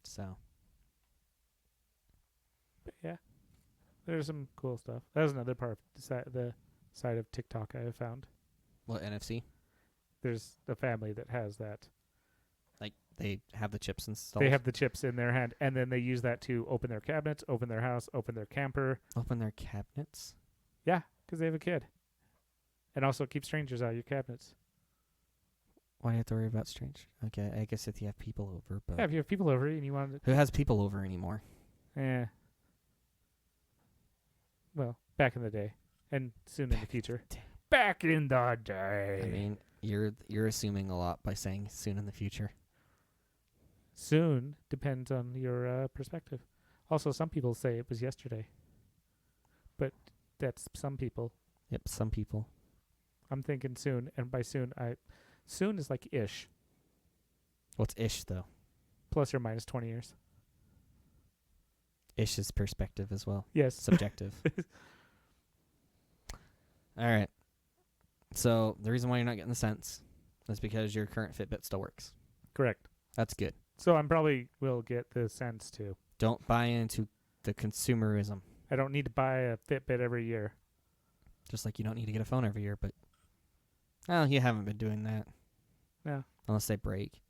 So. But yeah, there's some cool stuff. That was another part of the side of TikTok I have found. What, NFC? There's a family that has that. Like, they have the chips installed? They have the chips in their hand, and then they use that to open their cabinets, open their house, open their camper. Open their cabinets? Yeah, because they have a kid. And also keep strangers out of your cabinets. Why do you have to worry about strange? Okay, I guess if you have people over. But yeah, if you have people over and you want to... Who has people over anymore? Well, back in the day. And soon in the future. Back in the day. I mean, you're assuming a lot by saying soon in the future. Soon depends on your perspective. Also, some people say it was yesterday. But that's some people. Yep, some people. I'm thinking soon, and by soon, soon is like ish. What's ish, though? Plus or minus 20 years. Ish is perspective as well. Yes. Subjective. All right. So the reason why you're not getting the Sense is because your current Fitbit still works. Correct. That's good. So I probably will get the Sense too. Don't buy into the consumerism. I don't need to buy a Fitbit every year. Just like you don't need to get a phone every year, but you haven't been doing that. No. Unless they break.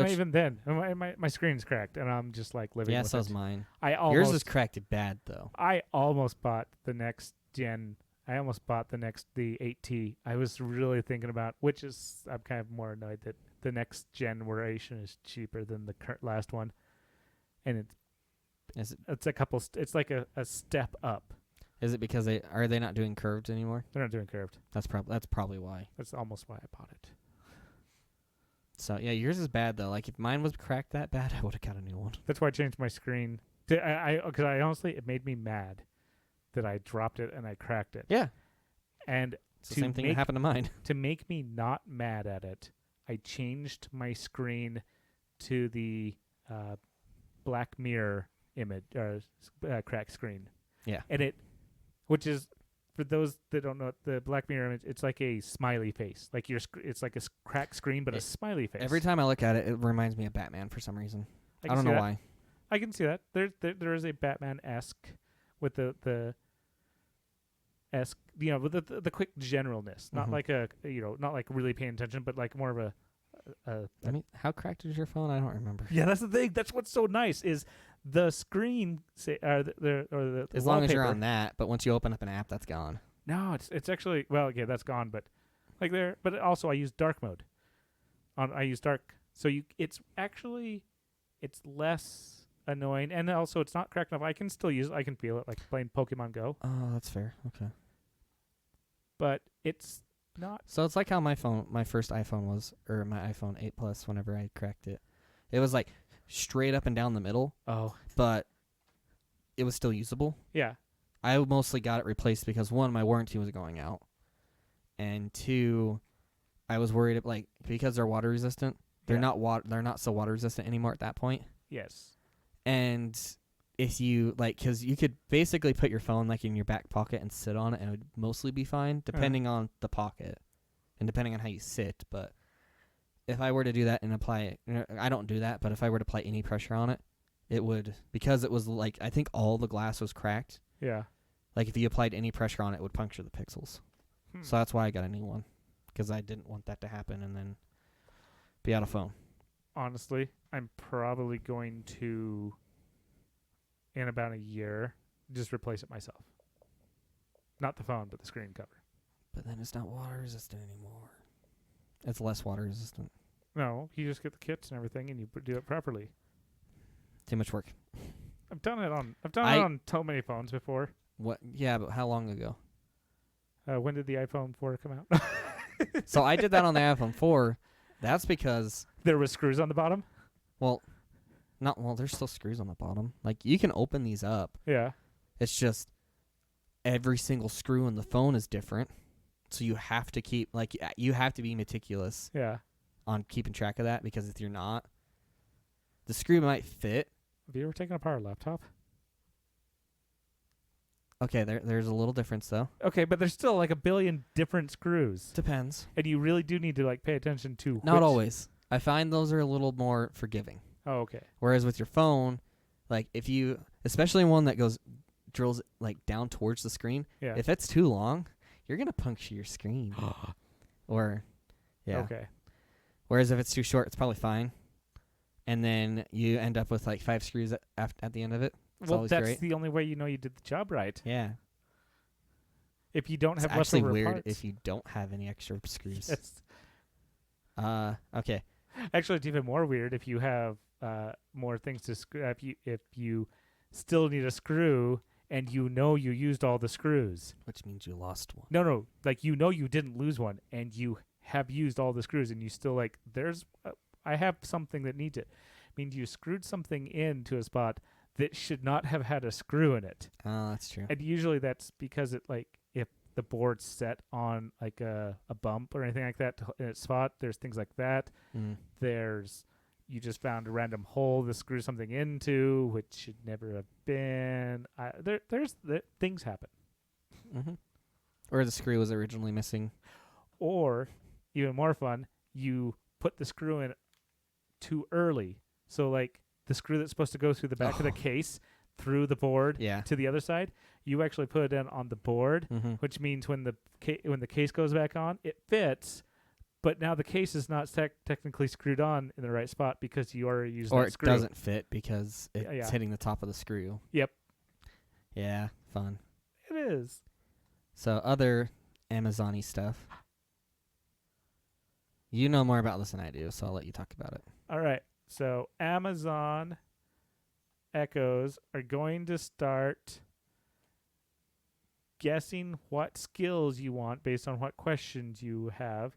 Which, even then, my screen's cracked, and I'm just like living yeah, with so's it. mine. I Yours is almost cracked bad though. I almost bought the next gen. I almost bought the 8T. I was really thinking about, which is I'm kind of more annoyed that the next generation is cheaper than the last one, and it's a couple. It's like a step up. Is it because they not doing curved anymore? They're not doing curved. That's probably why. That's almost why I bought it. So yeah, yours is bad though. Like if mine was cracked that bad, I would have got a new one. That's why I changed my screen. Because I honestly, it made me mad that I dropped it and I cracked it. Yeah, And it's the same thing that happened to mine. to make me not mad at it, I changed my screen to the Black Mirror image crack screen. Yeah. And which is, for those that don't know, the Black Mirror image, it's like a smiley face. Like it's like a cracked screen, but a smiley face. Every time I look at it, it reminds me of Batman for some reason. I don't know why. I can see that. There is a Batman-esque with the esque, with the quick generalness, not like not like really paying attention, but like more of a. I mean, how cracked is your phone? I don't remember. Yeah, that's the thing. That's what's so nice is the screen the as long as you're wallpaper. on that, but once you open up an app, that's gone. No, it's actually, well, yeah, that's gone, but like there. But also, I use dark mode. I use dark, so it's less annoying, and also it's not cracked enough. I can still use it. I can feel it, like playing Pokemon Go. Oh, that's fair. Okay. But it's not. So it's like how my first iPhone was, or my iPhone 8 Plus. Whenever I cracked it, it was like straight up and down the middle. Oh. But it was still usable. Yeah. I mostly got it replaced because one, my warranty was going out, and two, I was worried because they're water resistant. They're not so water resistant anymore at that point. Yes. And if you because you could basically put your phone like in your back pocket and sit on it, and it would mostly be fine, depending on the pocket and depending on how you sit. But if I were to do that and apply it, I don't do that. But if I were to apply any pressure on it, it would, because it was I think all the glass was cracked. Yeah. Like if you applied any pressure on it, it would puncture the pixels. So that's why I got a new one, because I didn't want that to happen and then be out of phone. Honestly, I'm probably going to, in about a year, just replace it myself. Not the phone, but the screen cover. But then it's not water resistant anymore. It's less water resistant. No, you just get the kits and everything, and you do it properly. Too much work. I've done it on so many phones before. What? Yeah, but how long ago? When did the iPhone 4 come out? So I did that on the iPhone 4. That's because there was screws on the bottom. There's still screws on the bottom. Like you can open these up. Yeah. It's just every single screw in the phone is different. So you have to keep you have to be meticulous. Yeah. On keeping track of that, because if you're not, the screw might fit. Have you ever taken apart a laptop? Okay, there's a little difference though. Okay, but there's still like a billion different screws. Depends. And you really do need to pay attention to. Not always. I find those are a little more forgiving. Oh, okay. Whereas with your phone, if you, especially one that drills down towards the screen, if it's too long, you're gonna puncture your screen. Or, yeah. Okay. Whereas if it's too short, it's probably fine. And then you end up with 5 screws at the end of it. Well, that's great. the only way you know you did the job right. Yeah. If you don't have actually leftover weird parts. if you don't have any extra screws. Okay. Actually, it's even more weird if you have more things to screw. If you still need a screw and you used all the screws. Which means you lost one. No. You didn't lose one, and you have used all the screws, and you still I have something that needs it. I mean, you screwed something into a spot that should not have had a screw in it. Oh, that's true. And usually that's because if the board's set on a bump or anything like that in its spot, there's things like that. You just found a random hole to screw something into, which should never have been. Things happen. Mm-hmm. Or the screw was originally missing. Or, even more fun, you put the screw in too early. So the screw that's supposed to go through the back of the case, through the board to the other side, you actually put it in on the board, which means when the case goes back on, it fits, but now the case is not technically screwed on in the right spot because you already used Or that it screw. doesn't fit because it's Yeah. hitting the top of the screw. Yep. Yeah, fun. It is. So other Amazon-y stuff. You know more about this than I do, so I'll let you talk about it. All right. So Amazon Echoes are going to start guessing what skills you want based on what questions you have.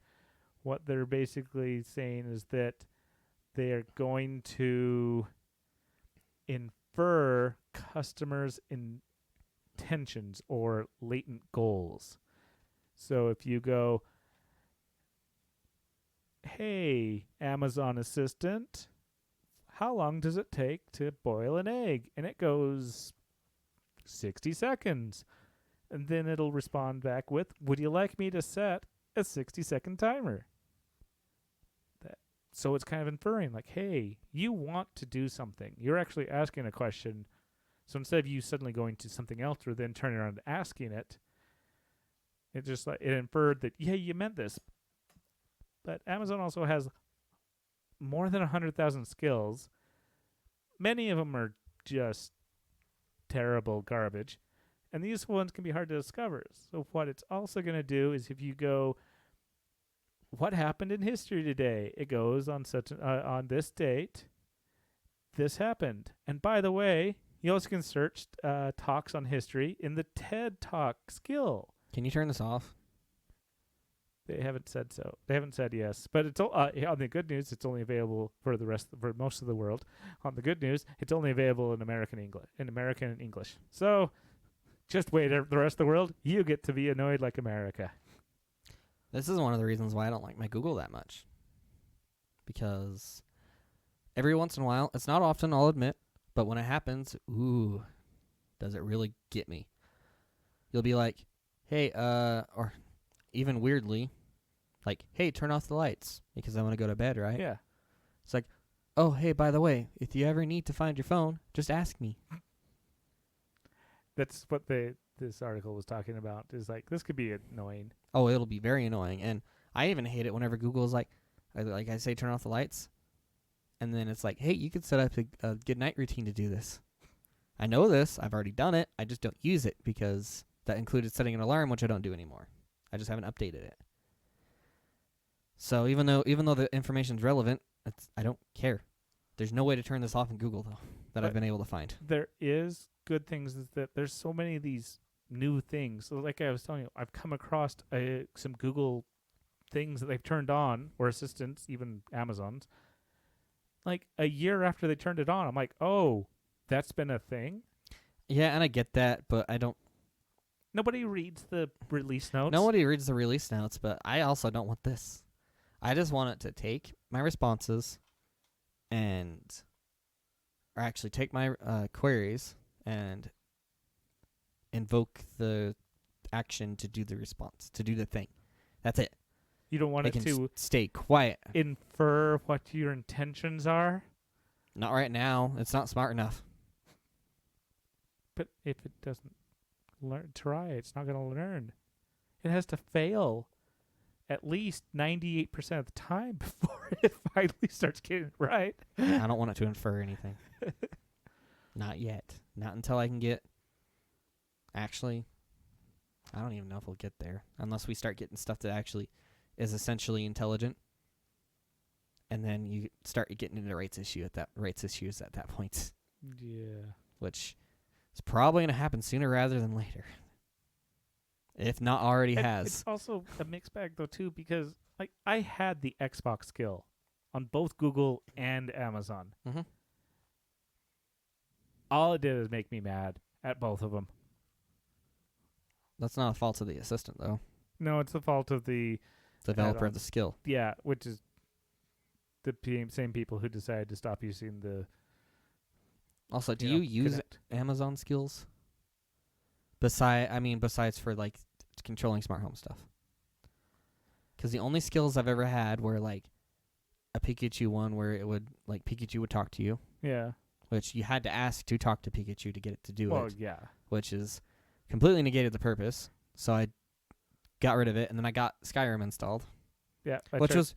What they're basically saying is that they are going to infer customers' intentions or latent goals. So if you go, hey, Amazon Assistant, how long does it take to boil an egg? And it goes 60 seconds. And then it'll respond back with, would you like me to set a 60-second timer? So it's kind of inferring like, hey, you want to do something. You're actually asking a question. So instead of you suddenly going to something else or then turning around and asking it, it just like it inferred that, yeah, you meant this. But Amazon also has more than 100,000 skills. Many of them are just terrible garbage. And these ones can be hard to discover. So what it's also going to do is if you go, what happened in history today? It goes on on this date. This happened. And by the way, you also can search talks on history in the TED Talk skill. Can you turn this off? They haven't said so. They haven't said yes. But it's on the good news, it's only available for most of the world. On the good news, it's only available in American English. So just wait. The rest of the world, you get to be annoyed like America. This is one of the reasons why I don't like my Google that much. Because every once in a while, it's not often, I'll admit, but when it happens, ooh, does it really get me? You'll be like, hey, or even weirdly, like, hey, turn off the lights because I want to go to bed, right? Yeah. It's like, oh, hey, by the way, if you ever need to find your phone, just ask me. That's what this article was talking about. Is like, this could be annoying. Oh, it'll be very annoying. And I even hate it whenever Google's like I say, turn off the lights. And then it's like, hey, you could set up a good night routine to do this. I know this. I've already done it. I just don't use it because that included setting an alarm, which I don't do anymore. I just haven't updated it. So even though the information's relevant, I don't care. There's no way to turn this off in Google, though, that I've been able to find. There is good things is that there's so many of these new things. So like I was telling you, I've come across some Google things that they've turned on, or assistants, even Amazon's. Like a year after they turned it on, I'm like, oh, that's been a thing? Yeah, and I get that, but I don't... Nobody reads the release notes. Nobody reads the release notes, but I also don't want this. I just want it to take my responses or actually take my queries and invoke the action to do the response, to do the thing. That's it. You don't want it it to stay quiet. Infer what your intentions are? Not right now. It's not smart enough. But if it doesn't try, it's not going to learn. It has to fail at least 98% of the time before it finally starts getting it right. I don't want it to infer anything. Not yet. Not until I can get... Actually, I don't even know if we'll get there. Unless we start getting stuff that actually is essentially intelligent. And then you start getting into rights issues at that point. Yeah. Which is probably going to happen sooner rather than later. If not already has. It's also a mixed bag, though, too, because like I had the Xbox skill on both Google and Amazon. Mm-hmm. All it did is make me mad at both of them. That's not a fault of the assistant, though. No, it's the fault of the developer of the skill. Yeah, which is the same people who decided to stop using the... Also, do you use Amazon skills? Besides for, like, controlling smart home stuff. Because the only skills I've ever had were, like, a Pikachu one where it would, like, Pikachu would talk to you. Yeah. Which you had to ask to talk to Pikachu to get it to do it. Well, yeah. Which is completely negated the purpose. So I got rid of it, and then I got Skyrim installed. Yeah, which was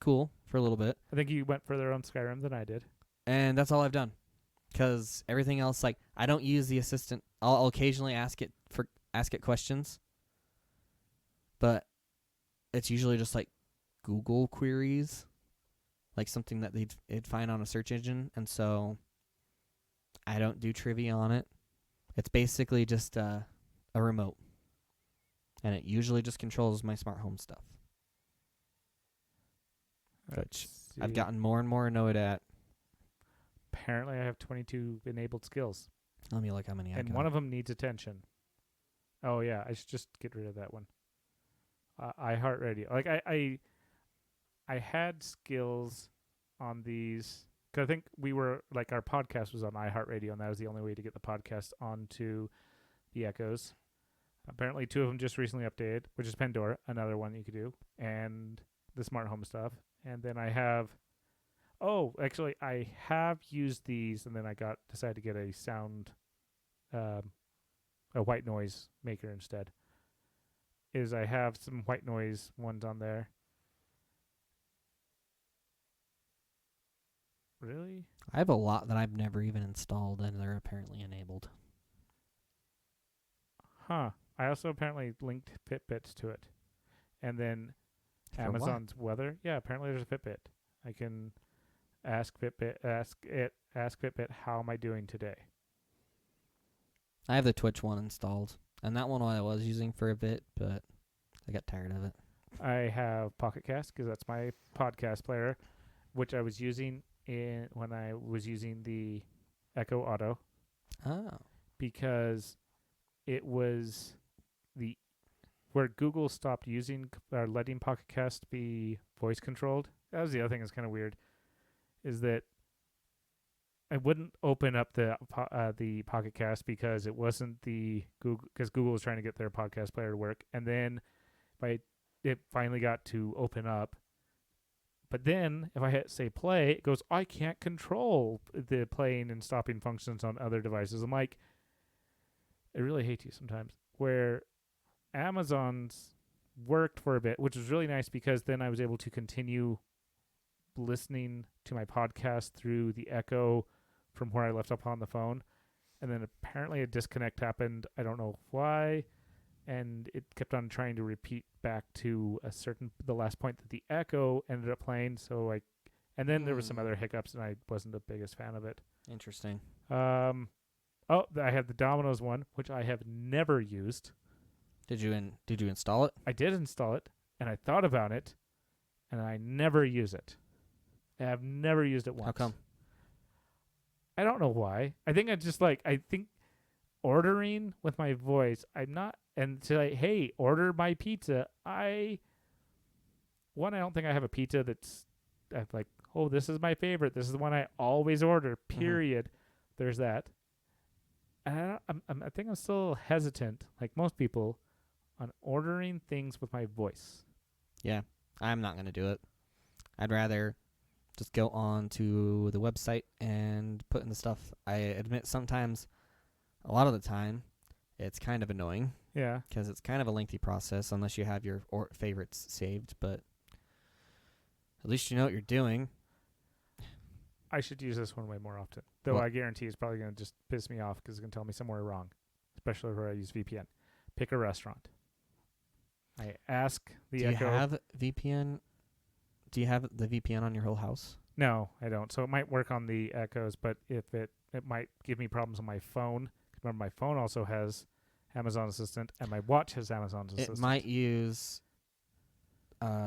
cool for a little bit. I think you went further on Skyrim than I did. And that's all I've done. Because everything else, like, I don't use the assistant. I'll occasionally ask it questions. But it's usually just, like, Google queries. Like, something that they'd find on a search engine. And so I don't do trivia on it. It's basically just a remote. And it usually just controls my smart home stuff. Which I've gotten more and more annoyed at. Apparently, I have 22 enabled skills. Let me look how many I got. And one of them needs attention. Oh, yeah. I should just get rid of that one. iHeartRadio. Like, I had skills on these. Because I think we were, like, our podcast was on iHeartRadio, and that was the only way to get the podcast onto the Echoes. Apparently, 2 of them just recently updated, which is Pandora, another one you could do, and the smart home stuff. And then I have... Oh, actually, I have used these, and then I decided to get a sound, a white noise maker instead. I have some white noise ones on there. Really? I have a lot that I've never even installed, and they're apparently enabled. Huh. I also apparently linked Fitbits to it. And then For Amazon's weather. Yeah, apparently there's a Fitbit. I can... Ask Fitbit, how am I doing today? I have the Twitch one installed, and that one I was using for a bit, but I got tired of it. I have Pocket Cast because that's my podcast player, which I was using when I was using the Echo Auto. Oh. Because it was where Google stopped using or letting Pocket Cast be voice controlled. That was the other thing that's kind of weird. Is that I wouldn't open up the Pocket Cast because it wasn't the Google, because Google was trying to get their podcast player to work, and then it finally got to open up. But then if I hit say play, it goes, I can't control the playing and stopping functions on other devices. I'm like, I really hate you sometimes. Where Amazon's worked for a bit, which was really nice because then I was able to continue listening to my podcast through the Echo from where I left up on the phone. And then apparently a disconnect happened. I don't know why. And it kept on trying to repeat back to the last point that the Echo ended up playing. And then there was some other hiccups, and I wasn't the biggest fan of it. Interesting. I had the Domino's one, which I have never used. Did you install it? I did install it, and I thought about it, and I never use it. I've never used it once. How come? I don't know why. I think I think ordering with my voice, I'm not, and to like, hey, order my pizza. I don't think I have a pizza that's like, oh, this is my favorite. This is the one I always order, period. Mm-hmm. There's that. And I think I'm still hesitant, like most people, on ordering things with my voice. Yeah, I'm not going to do it. I'd rather just go on to the website and put in the stuff. I admit sometimes, a lot of the time, it's kind of annoying. Yeah. Because it's kind of a lengthy process unless you have your favorites saved, but at least you know what you're doing. I should use this one way more often. Though I guarantee it's probably going to just piss me off because it's going to tell me somewhere wrong, especially where I use VPN. Pick a restaurant. I ask the Echo. Do you have VPN? Do you have the VPN on your whole house? No, I don't. So it might work on the Echoes, but if it might give me problems on my phone. Remember, my phone also has Amazon Assistant, and my watch has Amazon Assistant. It might use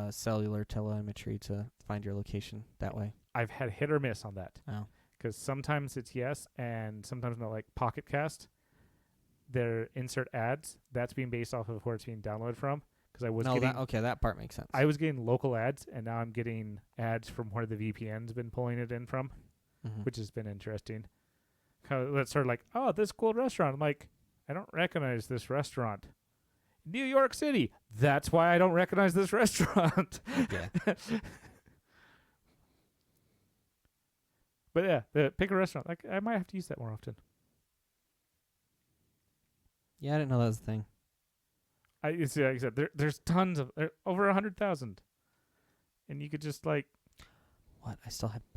cellular telemetry to find your location that way. I've had hit or miss on that. Oh. Because sometimes it's yes, and sometimes not. Like Pocket Cast, their insert ads, that's being based off of where it's being downloaded from. Because that part makes sense. I was getting local ads, and now I'm getting ads from where the VPN's been pulling it in from, which has been interesting. That's sort of like, oh, this cool restaurant. I'm like, I don't recognize this restaurant. New York City. That's why I don't recognize this restaurant. Yeah. But yeah, the pick a restaurant. Like, I might have to use that more often. Yeah, I didn't know that was a thing. Like I said, there's tons of over 100,000. and you could just like. What?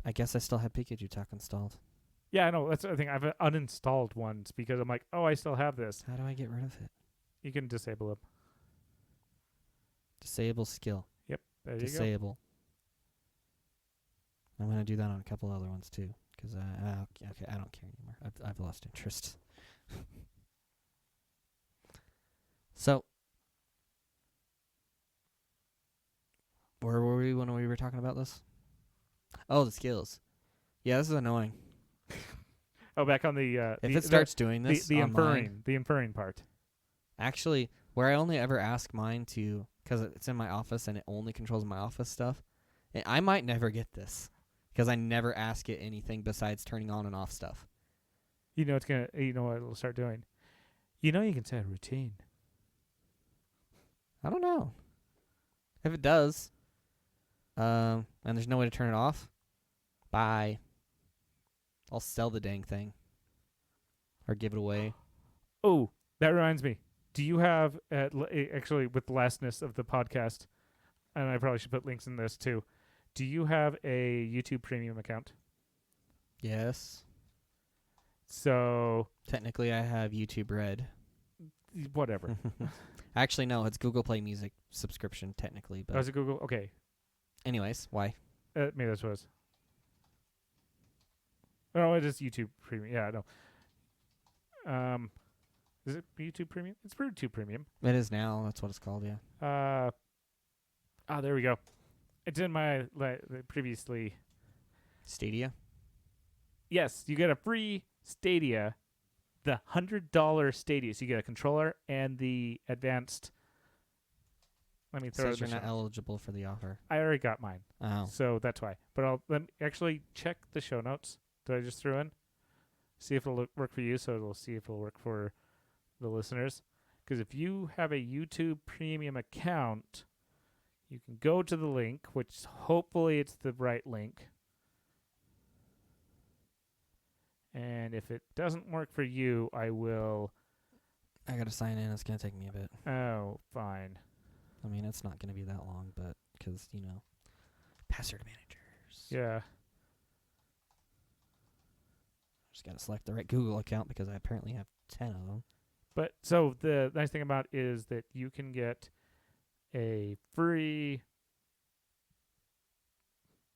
I guess I still have Pikachu Talk installed. Yeah, I know. That's the thing. I've uninstalled ones because I'm like, oh, I still have this. How do I get rid of it? You can disable them. Disable skill. Yep, there you go. Disable. I'm gonna do that on a couple other ones too, because okay, I don't care anymore. I've lost interest. So, where were we when we were talking about this? Oh, the skills. Yeah, this is annoying. Oh, back on the if it starts doing this, the on mine, inferring part. actually, where I only ever ask mine to, because it's in my office and it only controls my office stuff, and I might never get this because I never ask it anything besides turning on and off stuff. You know what it'll start doing. You know you can set a routine. I don't know if it does. And there's no way to turn it off. Bye. I'll sell the dang thing or give it away. Oh, that reminds me. Do you have actually with the lastness of the podcast, and I probably should put links in this too. Do you have a YouTube Premium account? Yes. So technically, I have YouTube Red. Whatever. Actually, no, it's Google Play Music subscription technically. But is it Google? Okay. Anyways, why? Maybe that's what it was. Oh, it is YouTube Premium. Yeah, I know. Is it YouTube Premium? It's YouTube Premium. It is now. That's what it's called, yeah. There we go. It's in my previously. Stadia? Yes, you get a free Stadia, the $100 Stadia. So you get a controller and the advanced. Let me throw it. Says you're not eligible for the offer. I already got mine. Oh. So that's why. But let me actually check the show notes that I just threw in. See if it'll work for you. So it'll see if it'll work for the listeners. Because if you have a YouTube Premium account, you can go to the link, which hopefully it's the right link. And if it doesn't work for you, I got to sign in. It's going to take me a bit. Oh, fine. I mean, it's not going to be that long, but because, password managers. Yeah. Just got to select the right Google account because I apparently have 10 of them. But so the nice thing about it is that you can get a free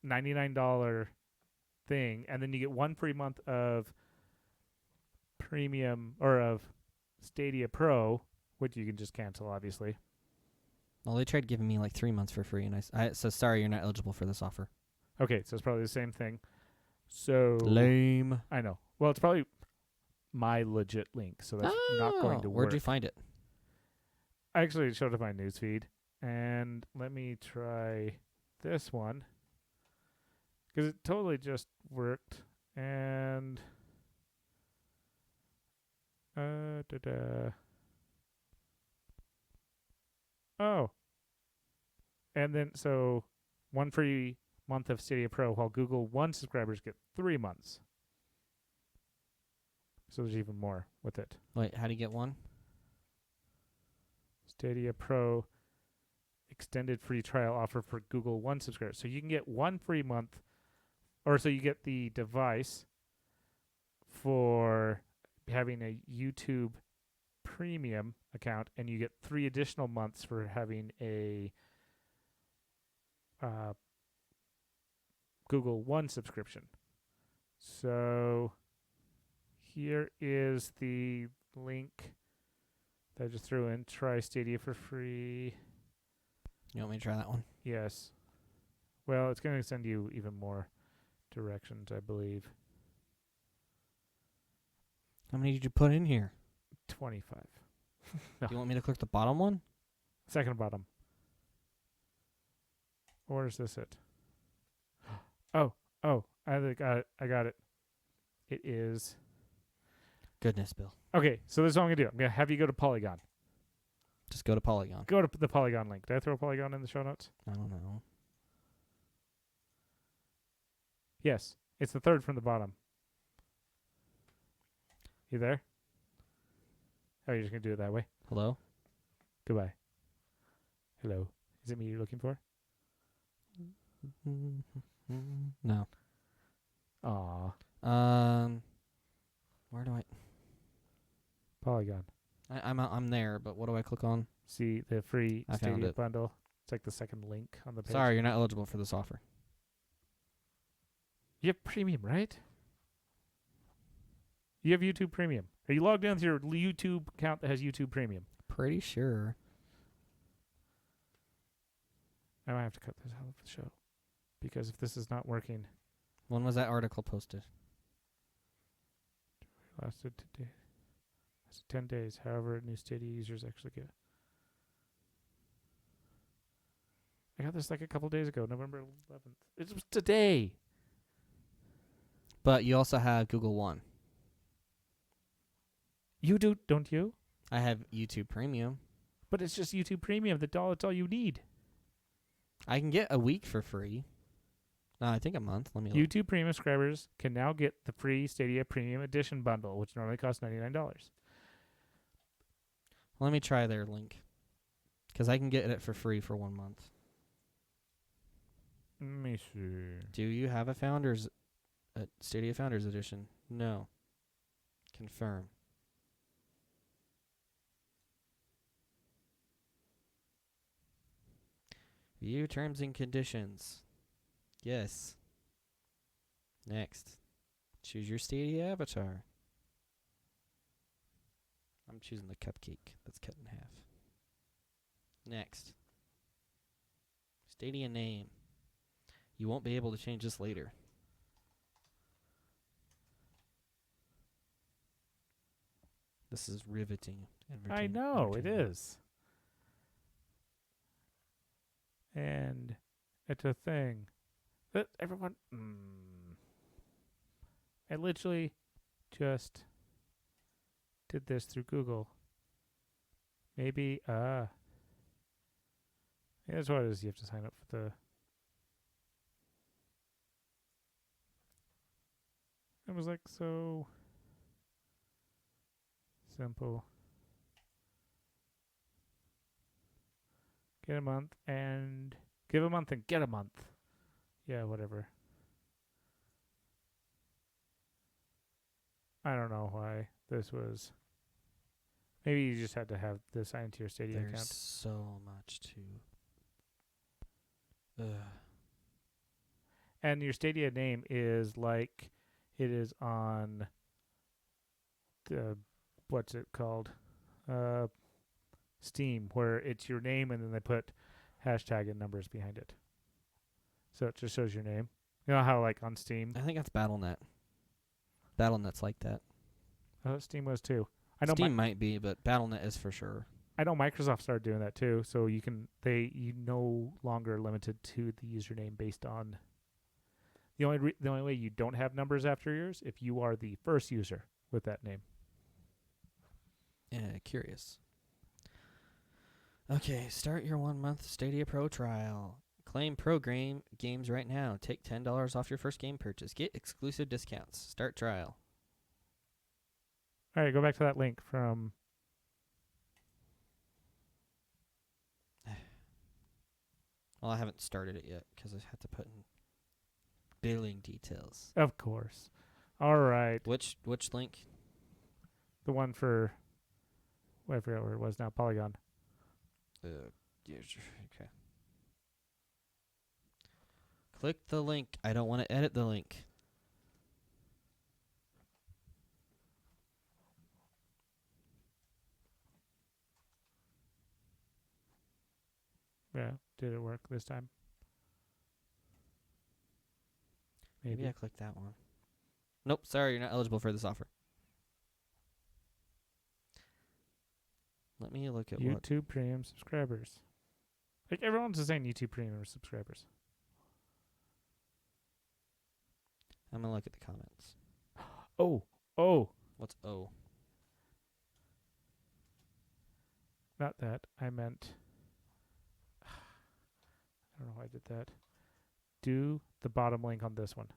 $99 thing, and then you get one free month of premium or of Stadia Pro, which you can just cancel, obviously. Well, they tried giving me like 3 months for free, and I so sorry, you're not eligible for this offer. Okay, so it's probably the same thing. So lame. I know. Well, it's probably my legit link, so that's not going to work. Where'd you find it? I actually showed up my newsfeed, and let me try this one because it totally just worked. And oh, and then so one free month of Stadia Pro, while Google One subscribers get 3 months. So there's even more with it. Wait, how do you get one? Stadia Pro extended free trial offer for Google One subscribers. So you can get one free month, or so you get the device for having a YouTube Premium account, and you get 3 additional months for having a Google One subscription. So here is the link that I just threw in. Try Stadia for free. You want me to try that one? Yes. Well, it's going to send you even more directions, I believe. How many did you put in here? 25. No. Do you want me to click the bottom one? Second bottom. Or is this it? Oh, I got it. It is. Goodness, Bill. Okay, so this is what I'm going to do. I'm going to have you go to Polygon. Just go to Polygon. Go to the Polygon link. Did I throw Polygon in the show notes? I don't know. Yes. It's the third from the bottom. You there? Oh, you're just going to do it that way? Hello? Goodbye. Hello. Is it me you're looking for? No. Aw, Where do I? Polygon. I'm there, but what do I click on? See the free I found Stadia it. bundle. It's like the second link on the page. Sorry, you're not eligible for this offer. You have premium, right? You have YouTube Premium. Are you logged in with your YouTube account that has YouTube Premium? Pretty sure. I might have to cut this out of the show because if this is not working, When was that article posted? lasted today. That's 10 days. However, new Stadia users actually get. I got this like a couple days ago, November 11th. It was today. But you also have Google One. You do, don't you? I have YouTube Premium. But it's just YouTube Premium. That's all you need. I can get a week for free. No, I think a month. Let me look. YouTube Premium subscribers can now get the free Stadia Premium Edition bundle, which normally costs $99. Let me try their link. Because I can get it for free for 1 month. Let me see. Do you have a Stadia Founders Edition? No. Confirm. View terms and conditions. Yes. Next. Choose your Stadia avatar. I'm choosing the cupcake that's cut in half. Next. Stadia name. You won't be able to change this later. This is riveting. I know, it is. And it's a thing that everyone. I literally just did this through Google. Maybe, yeah, that's what it is. You have to sign up for the. It was like so simple. Get a month and give a month and get a month. Yeah, whatever. I don't know why this was. Maybe you just had to have this signed to your Stadia There's account. so much to. And your Stadia name is like it is on the what's it called? Steam, where it's your name and then they put hashtag and numbers behind it. So it just shows your name. You know how like on Steam? I think that's BattleNet. BattleNet's like that. I thought Steam was too. I know Steam might be, but BattleNet is for sure. I know Microsoft started doing that too. So you no longer limited to the username based on the only way you don't have numbers after yours if you are the first user with that name. Yeah, curious. Okay, start your 1 month Stadia Pro trial. Claim pro games right now. Take $10 off your first game purchase. Get exclusive discounts. Start trial. All right, go back to that link from. Well, I haven't started it yet because I have to put in billing details. Of course. All right. Which link? The one for. Well, I forgot where it was now. Polygon. Yeah, okay. Click the link. I don't want to edit the link. Yeah. Did it work this time? Maybe I clicked that one. Nope, sorry, you're not eligible for this offer. Let me look at YouTube Premium subscribers. Like everyone's just saying YouTube Premium subscribers. I'm going to look at the comments. Oh. What's O? Not that. I meant. I don't know why I did that. Do the bottom link on this one.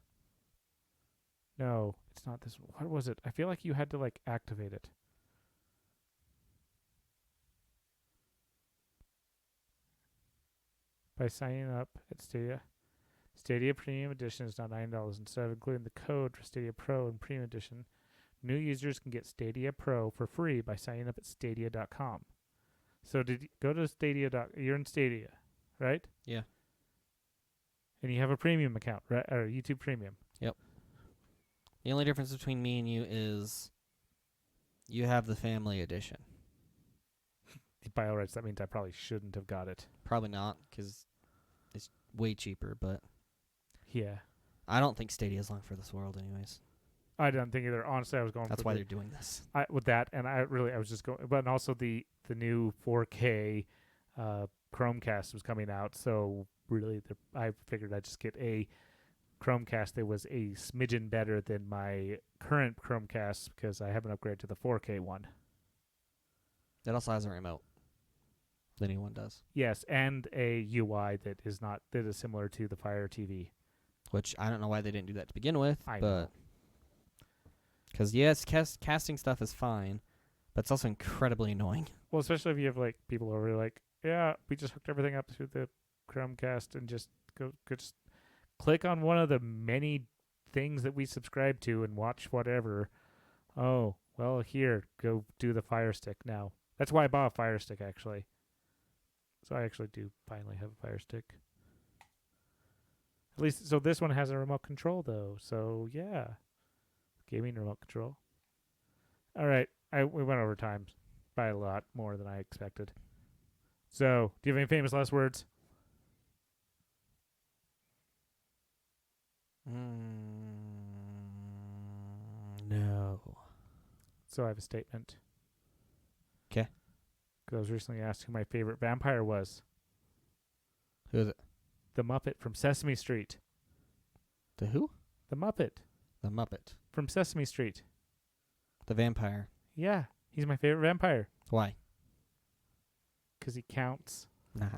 No, it's not this one. What was it? I feel like you had to like activate it. By signing up at Stadia. Stadia Premium Edition is now $9 instead of including the code for Stadia Pro and Premium Edition. New users can get Stadia Pro for free by signing up at Stadia.com. So did you go to Stadia? You're in Stadia, right? Yeah. And you have a premium account, right? Or YouTube Premium. Yep. The only difference between me and you is you have the family edition. By all rights, that means I probably shouldn't have got it. Probably not, because it's way cheaper, but Yeah. I don't think Stadia is long for this world anyways. I don't think either. Honestly, I was going That's for why they're doing this. with that, and I was just going, but also the new 4K Chromecast was coming out, so really I figured I'd just get a Chromecast that was a smidgen better than my current Chromecast because I haven't upgraded to the 4K one. It also has a remote. The new one does. Yes, and a UI that is similar to the Fire TV. Which I don't know why they didn't do that to begin with. I but know. Because yes, casting stuff is fine, but it's also incredibly annoying. Well, especially if you have like people who are like, yeah, we just hooked everything up through the Chromecast and just just click on one of the many things that we subscribe to and watch whatever. Oh, well, here, go do the Fire Stick now. That's why I bought a Fire Stick, actually. So I actually do finally have a Fire Stick. At least, so this one has a remote control, though. So, yeah. Gaming remote control. All right. We went over time by a lot more than I expected. So, do you have any famous last words? No. So I have a statement. 'Kay. Because I was recently asked who my favorite vampire was. Who is it? The Muppet from Sesame Street. The who? The Muppet The Muppet. from Sesame Street. The vampire. Yeah, he's my favorite vampire. Why? Because he counts. Nah.